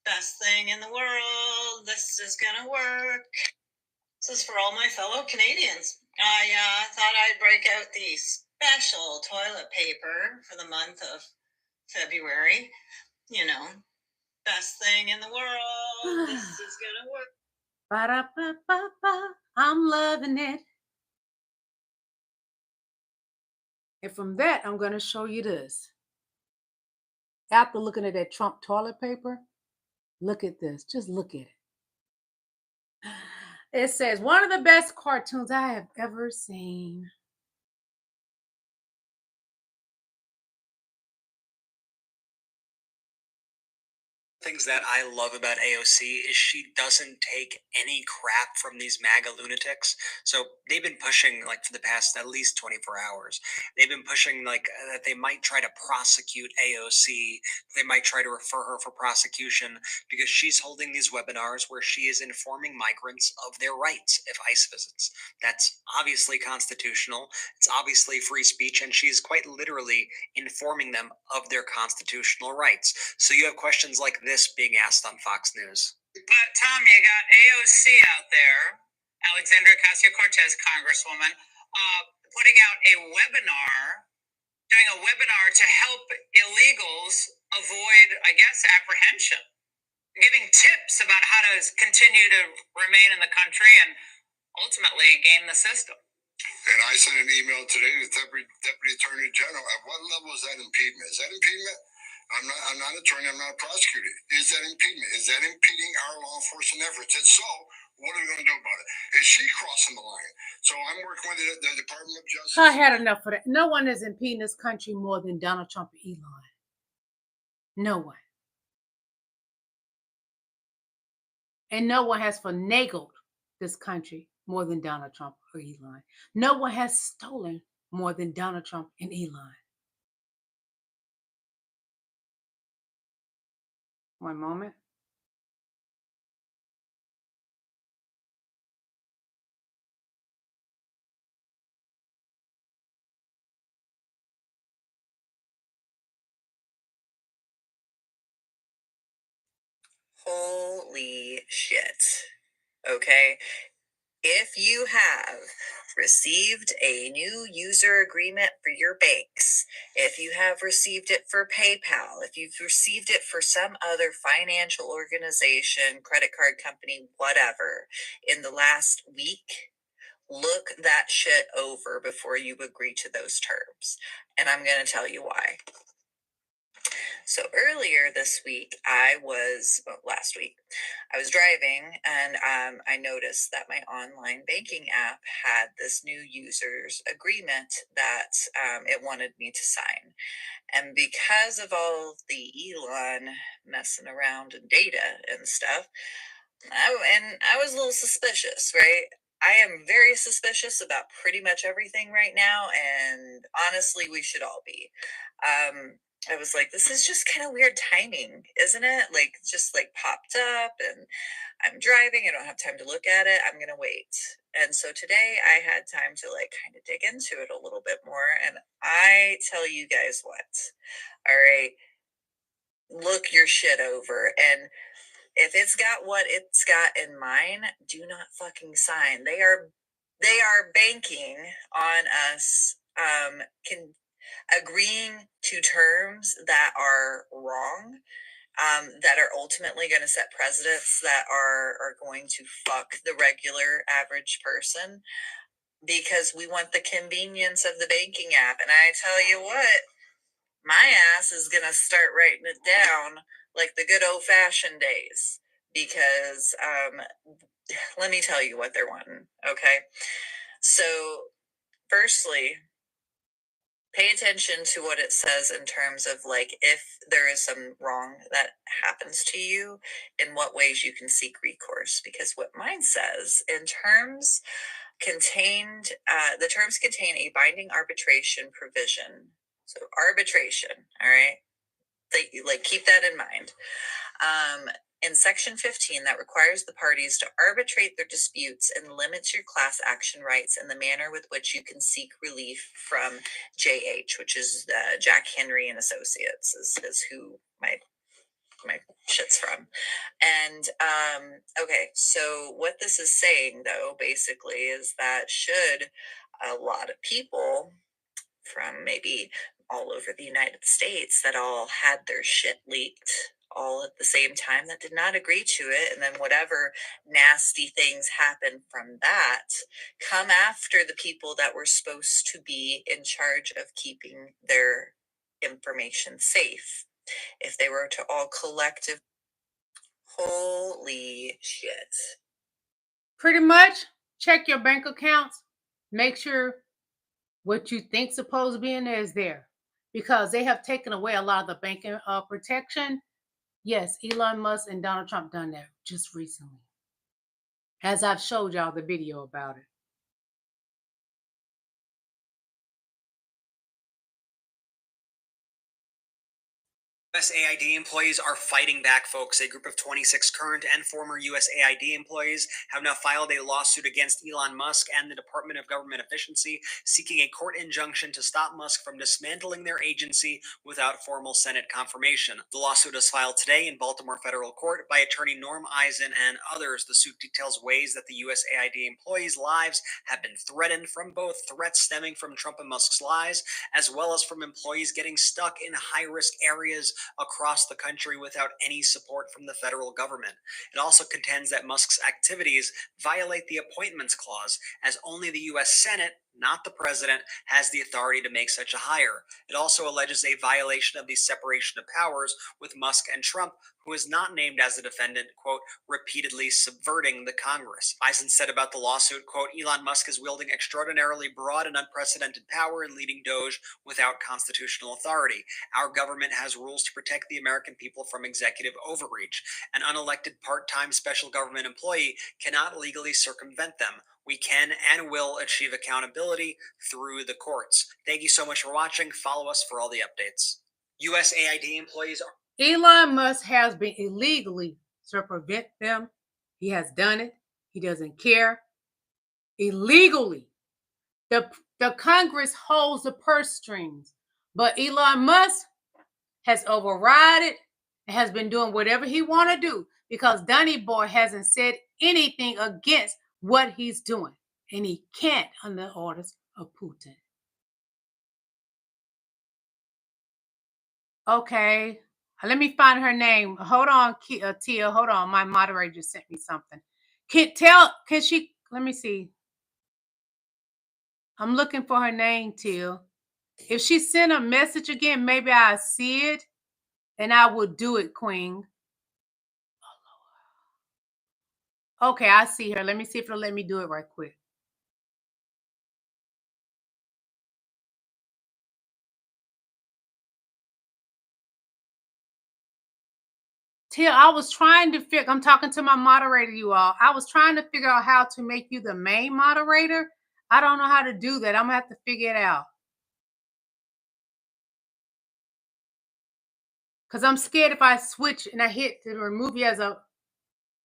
best thing in the world. This is gonna work. This is for all my fellow Canadians. I thought I'd break out the special toilet paper for the month of February. You know, best thing in the world. This is gonna work. Ba-da-ba-ba-ba. I'm loving it. And from that, I'm going to show you this. After looking at that Trump toilet paper, look at this. Just look at it. It says, one of the best cartoons I have ever seen. Things that I love about AOC is she doesn't take any crap from these MAGA lunatics. So they've been pushing, like, for the past at least 24 hours, they've been pushing, like, that they might try to prosecute AOC. They might try to refer her for prosecution because she's holding these webinars where she is informing migrants of their rights if ICE visits. That's obviously constitutional. It's obviously free speech, and she's quite literally informing them of their constitutional rights. So you have questions like this being asked on Fox News. But Tom, you got AOC out there, Alexandria Ocasio-Cortez, Congresswoman, putting out a webinar, doing a webinar to help illegals avoid, I guess, apprehension, giving tips about how to continue to remain in the country and ultimately game the system. And I sent an email today to the Deputy Attorney General. At what level is that impediment? Is that impediment? I'm not an attorney. I'm not a prosecutor. Is that impediment? Is that impeding our law enforcement efforts? If so, what are we going to do about it? Is she crossing the line? So I'm working with the Department of Justice. I had enough of that. No one is impeding this country more than Donald Trump and Elon. No one. And no one has finagled this country more than Donald Trump or Elon. No one has stolen more than Donald Trump and Elon. One moment. Holy shit. Okay. If you have received a new user agreement for your banks, if you have received it for PayPal, if you've received it for some other financial organization, credit card company, whatever, in the last week, look that shit over before you agree to those terms. And I'm going to tell you why. So earlier this week, last week, I was driving and I noticed that my online banking app had this new user's agreement that it wanted me to sign. And because of all the Elon messing around and data and stuff, I was a little suspicious, right? I am very suspicious about pretty much everything right now, and honestly, we should all be. I was like, this is just kind of weird timing, isn't it? Like, just like popped up, and I'm driving. I don't have time to look at it. I'm gonna wait. And so today I had time to like kind of dig into it a little bit more. And I tell you guys what, all right, look your shit over. And if it's got what it's got in mind, do not fucking sign. They are banking on us agreeing to terms that are wrong, that are ultimately going to set precedents that are going to fuck the regular average person, because we want the convenience of the banking app. And I tell you what, my ass is going to start writing it down like the good old-fashioned days, because let me tell you what they're wanting, okay? So, firstly, pay attention to what it says in terms of, like, if there is some wrong that happens to you, in what ways you can seek recourse. Because what mine says, the terms contain a binding arbitration provision. So arbitration, all right? Like, keep that in mind. In Section 15, that requires the parties to arbitrate their disputes and limits your class action rights in the manner with which you can seek relief from JH, which is Jack Henry and Associates, is who my shit's from. And okay, so what this is saying, though, basically, is that should a lot of people from maybe all over the United States that all had their shit leaked all at the same time, that did not agree to it, and then whatever nasty things happen from that, come after the people that were supposed to be in charge of keeping their information safe, if they were to all collective. Holy shit. Pretty much check your bank accounts. Make sure what you think supposed to be in there is there, because they have taken away a lot of the banking protection. Yes, Elon Musk and Donald Trump done that just recently. As I've showed y'all the video about it. USAID employees are fighting back, folks. A group of 26 current and former USAID employees have now filed a lawsuit against Elon Musk and the Department of Government Efficiency, seeking a court injunction to stop Musk from dismantling their agency without formal Senate confirmation. The lawsuit is filed today in Baltimore federal court by attorney Norm Eisen and others. The suit details ways that the USAID employees' lives have been threatened, from both threats stemming from Trump and Musk's lies, as well as from employees getting stuck in high-risk areas across the country without any support from the federal government. It also contends that Musk's activities violate the Appointments Clause, as only the U.S. Senate, not the president, has the authority to make such a hire. It also alleges a violation of the separation of powers, with Musk and Trump, who is not named as the defendant, quote, repeatedly subverting the Congress. Eisen said about the lawsuit, quote, Elon Musk is wielding extraordinarily broad and unprecedented power in leading Doge without constitutional authority. Our government has rules to protect the American people from executive overreach. An unelected part-time special government employee cannot legally circumvent them. We can and will achieve accountability through the courts. Thank you so much for watching. Follow us for all the updates. USAID employees are... Elon Musk has been illegally circumvent them. He has done it. He doesn't care. Illegally. The Congress holds the purse strings. But Elon Musk has overridden and has been doing whatever he want to do, because Donny Boy hasn't said anything against what he's doing. And he can't under orders of Putin. Okay. Let me find her name. Hold on, Tia. Hold on. My moderator just sent me something. Can she, let me see. I'm looking for her name, Tia. If she sent a message again, maybe I'll see it and I will do it, Queen. Okay, I see her. Let me see if it'll let me do it right quick. Tia, I was trying to figure, I'm talking to my moderator, you all. I was trying to figure out how to make you the main moderator. I don't know how to do that. I'm going to have to figure it out. Because I'm scared if I switch and I hit to remove you as a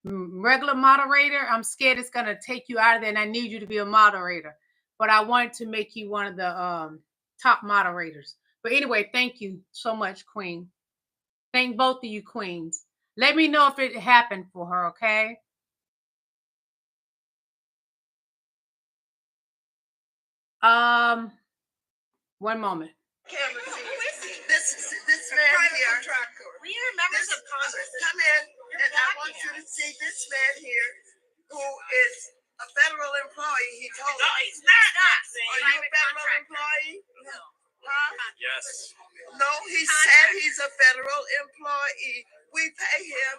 regular moderator, I'm scared it's going to take you out of there, and I need you to be a moderator. But I wanted to make you one of the top moderators. But anyway, thank you so much, Queen. Thank both of you, Queens. Let me know if it happened for her, okay? One moment. This man here. We are members of Congress. Come in, and I want you to see this man here, who is a federal employee. He told me. No, he's not. Are you a federal employee? No. Huh? Yes. No, he said he's a federal employee. We pay him.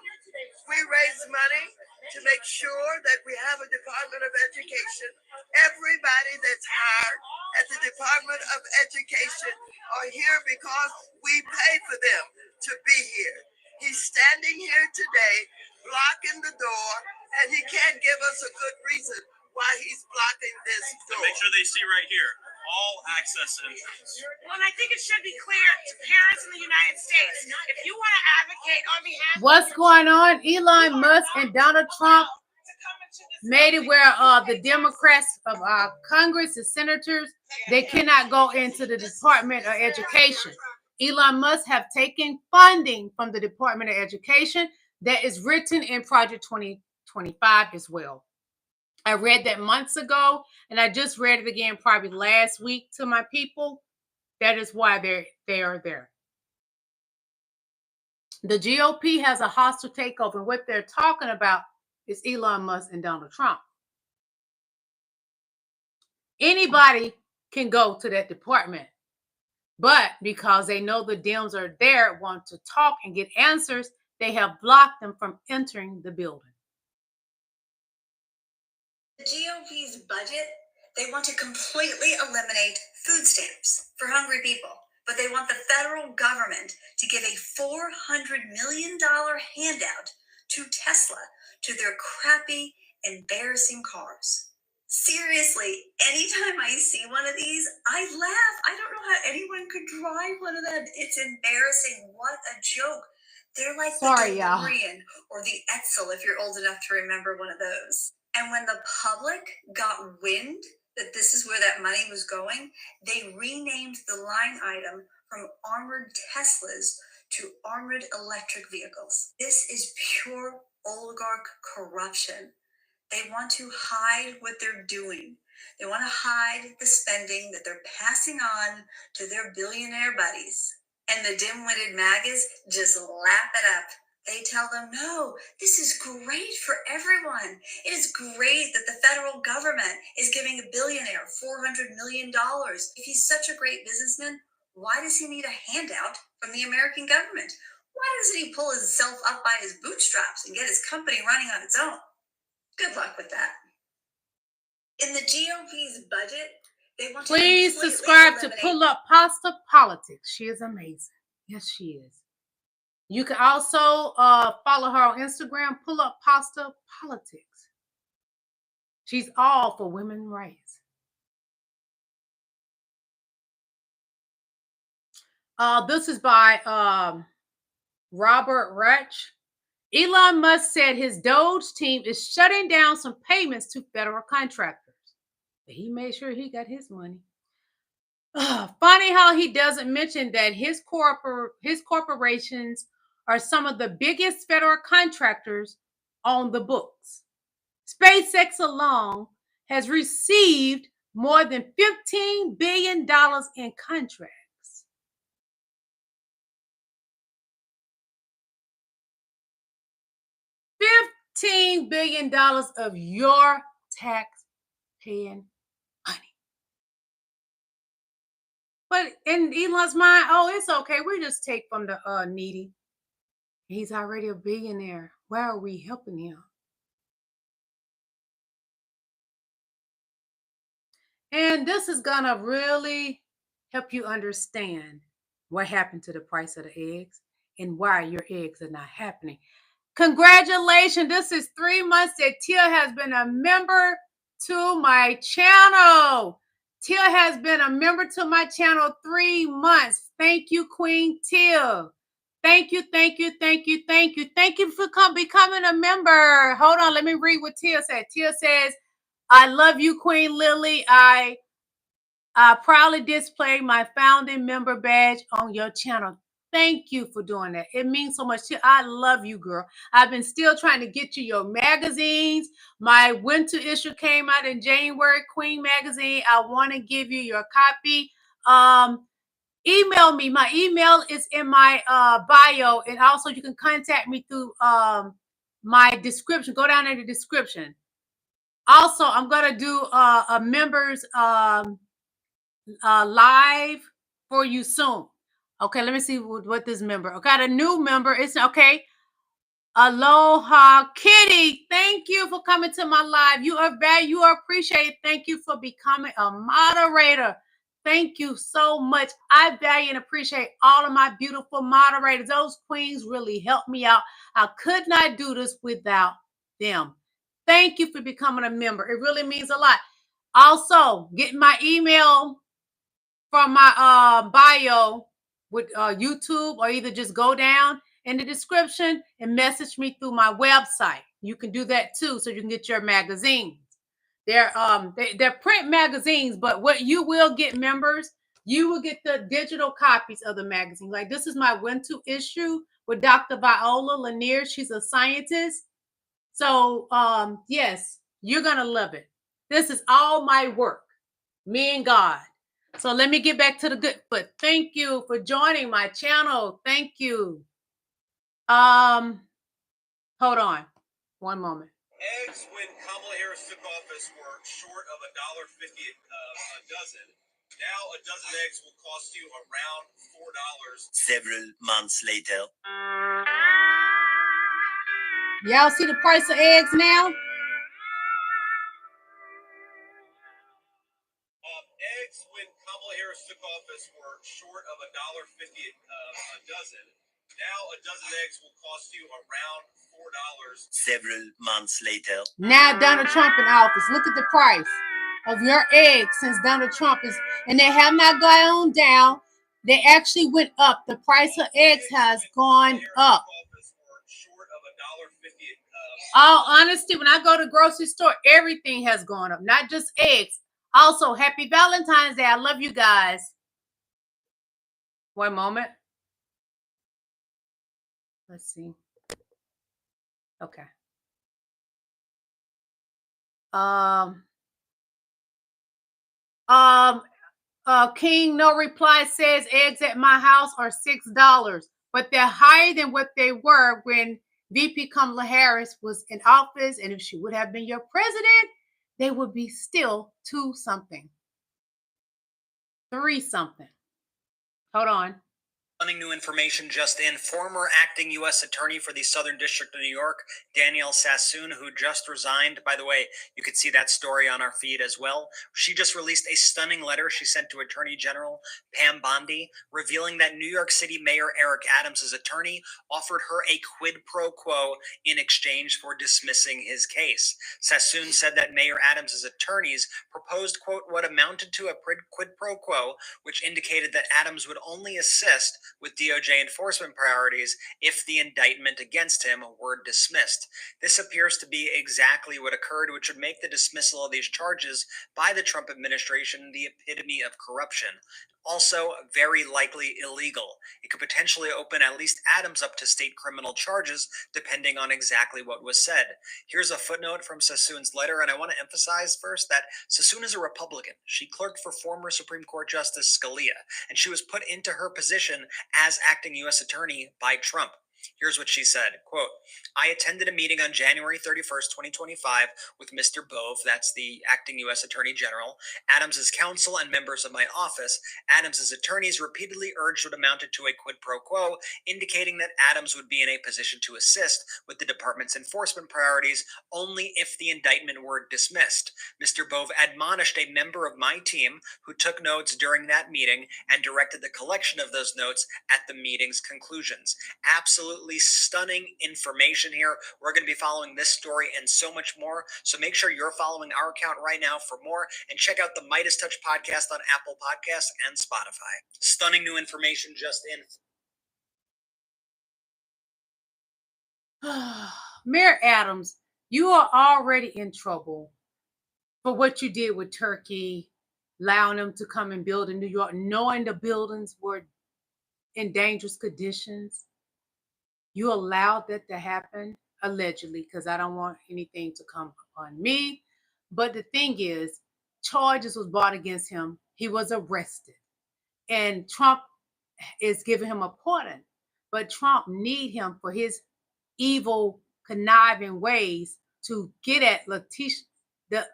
We raise money to make sure that we have a Department of Education. Everybody that's hired at the Department of Education are here because we pay for them to be here. He's standing here today, blocking the door, and he can't give us a good reason why he's blocking this door. Make sure they see right here. All access entrance. Well, and I think it should be clear to parents in the United States, if you want to advocate on behalf What's going on? Elon Musk and Donald Trump made it where the Democrats of Congress, the senators, they cannot go into the Department of Education. Elon Musk have taken funding from the Department of Education that is written in Project 2025 as well. I read that months ago, and I just read it again probably last week to my people. That is why they are there. The GOP has a hostile takeover, and what they're talking about is Elon Musk and Donald Trump. Anybody can go to that department, but because they know the Dems are there, want to talk and get answers, they have blocked them from entering the building. The GOP's budget, they want to completely eliminate food stamps for hungry people. but they want the federal government to give a $400 million handout to Tesla to their crappy, embarrassing cars. Seriously, anytime I see one of these, I laugh. I don't know how anyone could drive one of them. It's embarrassing. What a joke. They're like the DeLorean or the XUAL, if you're old enough to remember one of those. And when the public got wind that this is where that money was going, they renamed the line item from armored Teslas to armored electric vehicles. This is pure oligarch corruption. They want to hide what they're doing. They want to hide the spending that they're passing on to their billionaire buddies. And the dim-witted MAGAs just lap it up. They tell them, no, this is great for everyone. It is great that the federal government is giving a billionaire $400 million. If he's such a great businessman, why does he need a handout from the American government? Why doesn't he pull himself up by his bootstraps and get his company running on its own? Good luck with that. In the GOP's budget, they want to please subscribe to Pull Up Pasta Politics. She is amazing. Yes, she is. You can also follow her on Instagram, Pull Up Pasta Politics. She's all for women's rights. This is by Robert Rutch. Elon Musk said his Doge team is shutting down some payments to federal contractors. But he made sure he got his money. Funny how he doesn't mention that his corporations are some of the biggest federal contractors on the books. SpaceX alone has received more than $15 billion in contracts. $15 billion of your tax-paying money. But in Elon's mind, oh, it's okay. We just take from the needy. He's already a billionaire. Why are we helping him? And this is going to really help you understand what happened to the price of the eggs and why your eggs are not happening. Congratulations. This is 3 months that Tia has been a member to my channel. Tia has been a member to my channel 3 months. Thank you, Queen Tia. Thank you, thank you, thank you, thank you. Thank you for becoming a member. Hold on, let me read what Tia said. Tia says, I love you, Queen Lillie. I proudly display my founding member badge on your channel. Thank you for doing that. It means so much. I love you, girl. I've been still trying to get you your magazines. My winter issue came out in January, Queen Magazine. I want to give you your copy. Email me. My email is in my bio. And also you can contact me through my description. Go down in the description. Also, I'm going to do a members live for you soon. Okay, let me see what this member. I got a new member. It's okay. Aloha Kitty. Thank you for coming to my live. You are valued. You are appreciated. Thank you for becoming a moderator. Thank you so much. I value and appreciate all of my beautiful moderators. Those queens really helped me out. I could not do this without them. Thank you for becoming a member. It really means a lot. Also, get my email from my bio with YouTube, or either just go down in the description and message me through my website. You can do that too, so you can get your magazines. They're print magazines, but what you will get, members, you will get the digital copies of the magazine. Like this is my winter issue with Dr. Viola Lanier. She's a scientist. So yes, you're gonna love it. This is all my work, me and God. So let me get back to the good foot. Thank you for joining my channel. Thank you. Hold on one moment. Eggs when Kamala Harris took office were short of $1.50 a dozen. Now a dozen eggs will cost you around $4. Several months later. Y'all see the price of eggs now? Eggs when Kamala Harris Harris took office were short of $1.50 a dozen. Now a dozen eggs will cost you around $4. Several months later. Now Donald Trump in office. Look at the price of your eggs since Donald Trump is, and they have not gone down. They actually went up. The price of eggs has gone up. All honesty, when I go to the grocery store, everything has gone up, not just eggs. Also, happy Valentine's Day. I love you guys. One moment. Let's see. Okay. King no reply says eggs at my house are $6, but they're higher than what they were when VP Kamalaharris was in office, and if she would have been your president, they would be still 2 something, 3 something. Hold on. Stunning new information just in. Former acting U.S. Attorney for the Southern District of New York, Danielle Sassoon, who just resigned. By the way, you could see that story on our feed as well. She just released a stunning letter she sent to Attorney General Pam Bondi, revealing that New York City Mayor Eric Adams' attorney offered her a quid pro quo in exchange for dismissing his case. Sassoon said that Mayor Adams' attorneys proposed, quote, what amounted to a quid pro quo, which indicated that Adams would only assist with DOJ enforcement priorities if the indictment against him were dismissed. This appears to be exactly what occurred, which would make the dismissal of these charges by the Trump administration the epitome of corruption. Also, very likely illegal. It could potentially open at least Adams up to state criminal charges, depending on exactly what was said. Here's a footnote from Sassoon's letter, and I want to emphasize first that Sassoon is a Republican. She clerked for former Supreme Court Justice Scalia, and she was put into her position as acting U.S. Attorney by Trump. Here's what she said, quote, I attended a meeting on January 31st, 2025 with Mr. Bove, that's the acting U.S. Attorney General, Adams' counsel and members of my office. Adams' attorneys repeatedly urged what amounted to a quid pro quo, indicating that Adams would be in a position to assist with the department's enforcement priorities only if the indictment were dismissed. Mr. Bove admonished a member of my team who took notes during that meeting and directed the collection of those notes at the meeting's conclusions. Absolutely stunning information here. We're going to be following this story and so much more. So make sure you're following our account right now for more, and check out the Midas Touch podcast on Apple Podcasts and Spotify. Stunning new information just in. Mayor Adams, you are already in trouble for what you did with Turkey, allowing them to come and build in New York, knowing the buildings were in dangerous conditions. You allowed that to happen, allegedly, because I don't want anything to come upon me. But the thing is, charges was brought against him. He was arrested. And Trump is giving him a pardon. But Trump need him for his evil, conniving ways to get at Letitia, the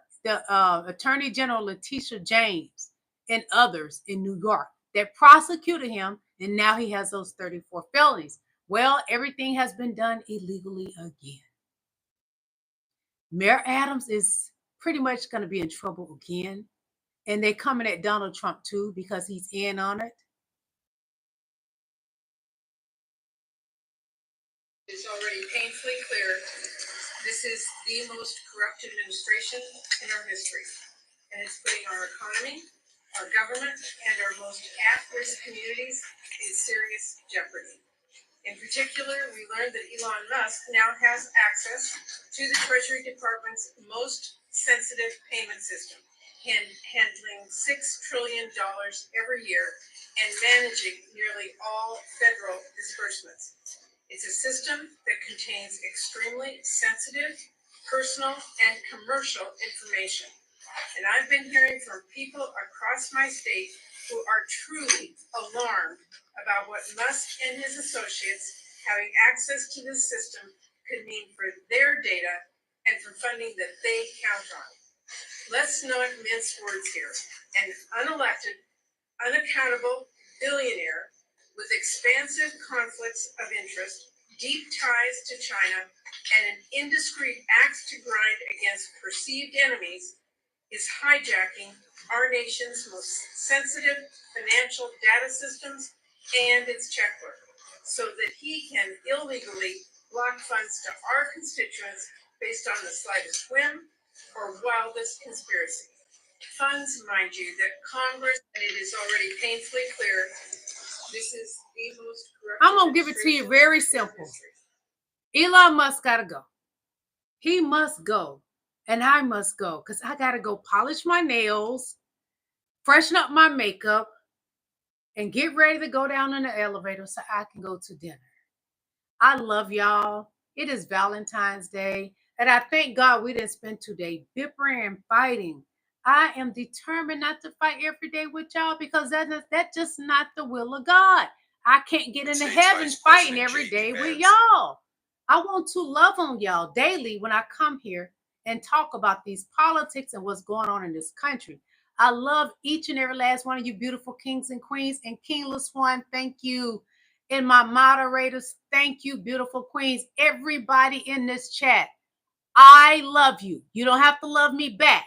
Attorney General Letitia James and others in New York that prosecuted him, and now he has those 34 felonies. Well, everything has been done illegally again. Mayor Adams is pretty much going to be in trouble again. And they're coming at Donald Trump too because he's in on it. It's already painfully clear this is the most corrupt administration in our history. And it's putting our economy, our government, and our most at-risk communities in serious jeopardy. In particular, we learned that Elon Musk now has access to the Treasury Department's most sensitive payment system, handling $6 trillion every year and managing nearly all federal disbursements. It's a system that contains extremely sensitive, personal, and commercial information. And I've been hearing from people across my state who are truly alarmed about what Musk and his associates having access to this system could mean for their data and for funding that they count on. Let's not mince words here. An unelected, unaccountable billionaire with expansive conflicts of interest, deep ties to China, and an indiscreet axe to grind against perceived enemies is hijacking our nation's most sensitive financial data systems and its checkbook, so that he can illegally block funds to our constituents based on the slightest whim or wildest conspiracy. Funds, mind you, that Congress, and it is already painfully clear, this is the most corrupt. I'm going to give it to you very simple. Elon Musk got to go. He must go. And I must go because I got to go polish my nails, freshen up my makeup, and get ready to go down in the elevator so I can go to dinner. I love y'all. It is Valentine's Day. And I thank God we didn't spend today bickering and fighting. I am determined not to fight every day with y'all because that's just not the will of God. I can't get into heaven fighting every day with y'all. I want to love on y'all daily when I come here and talk about these politics and what's going on in this country. I love each and every last one of you beautiful kings and queens. And Kingless One, thank you. And my moderators, thank you, beautiful queens. Everybody in this chat, I love you. You don't have to love me back.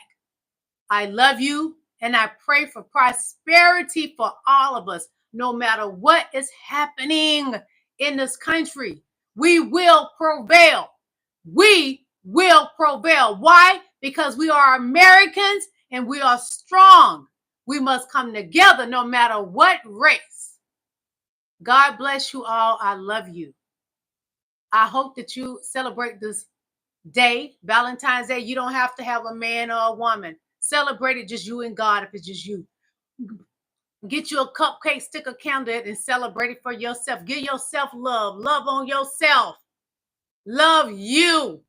I love you, and I pray for prosperity for all of us, no matter what is happening in this country. We will prevail. We will prevail. Why? Because we are Americans and we are strong. We must come together no matter what race. God bless you all. I love you. I hope that you celebrate this day, Valentine's Day. You don't have to have a man or a woman. Celebrate it just you and God if it's just you. Get you a cupcake, stick a candle in, and celebrate it for yourself. Give yourself love. Love on yourself. Love you.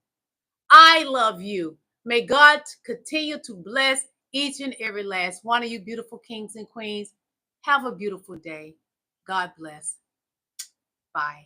I love you. May God continue to bless each and every last one of you beautiful kings and queens. Have a beautiful day. God bless. Bye.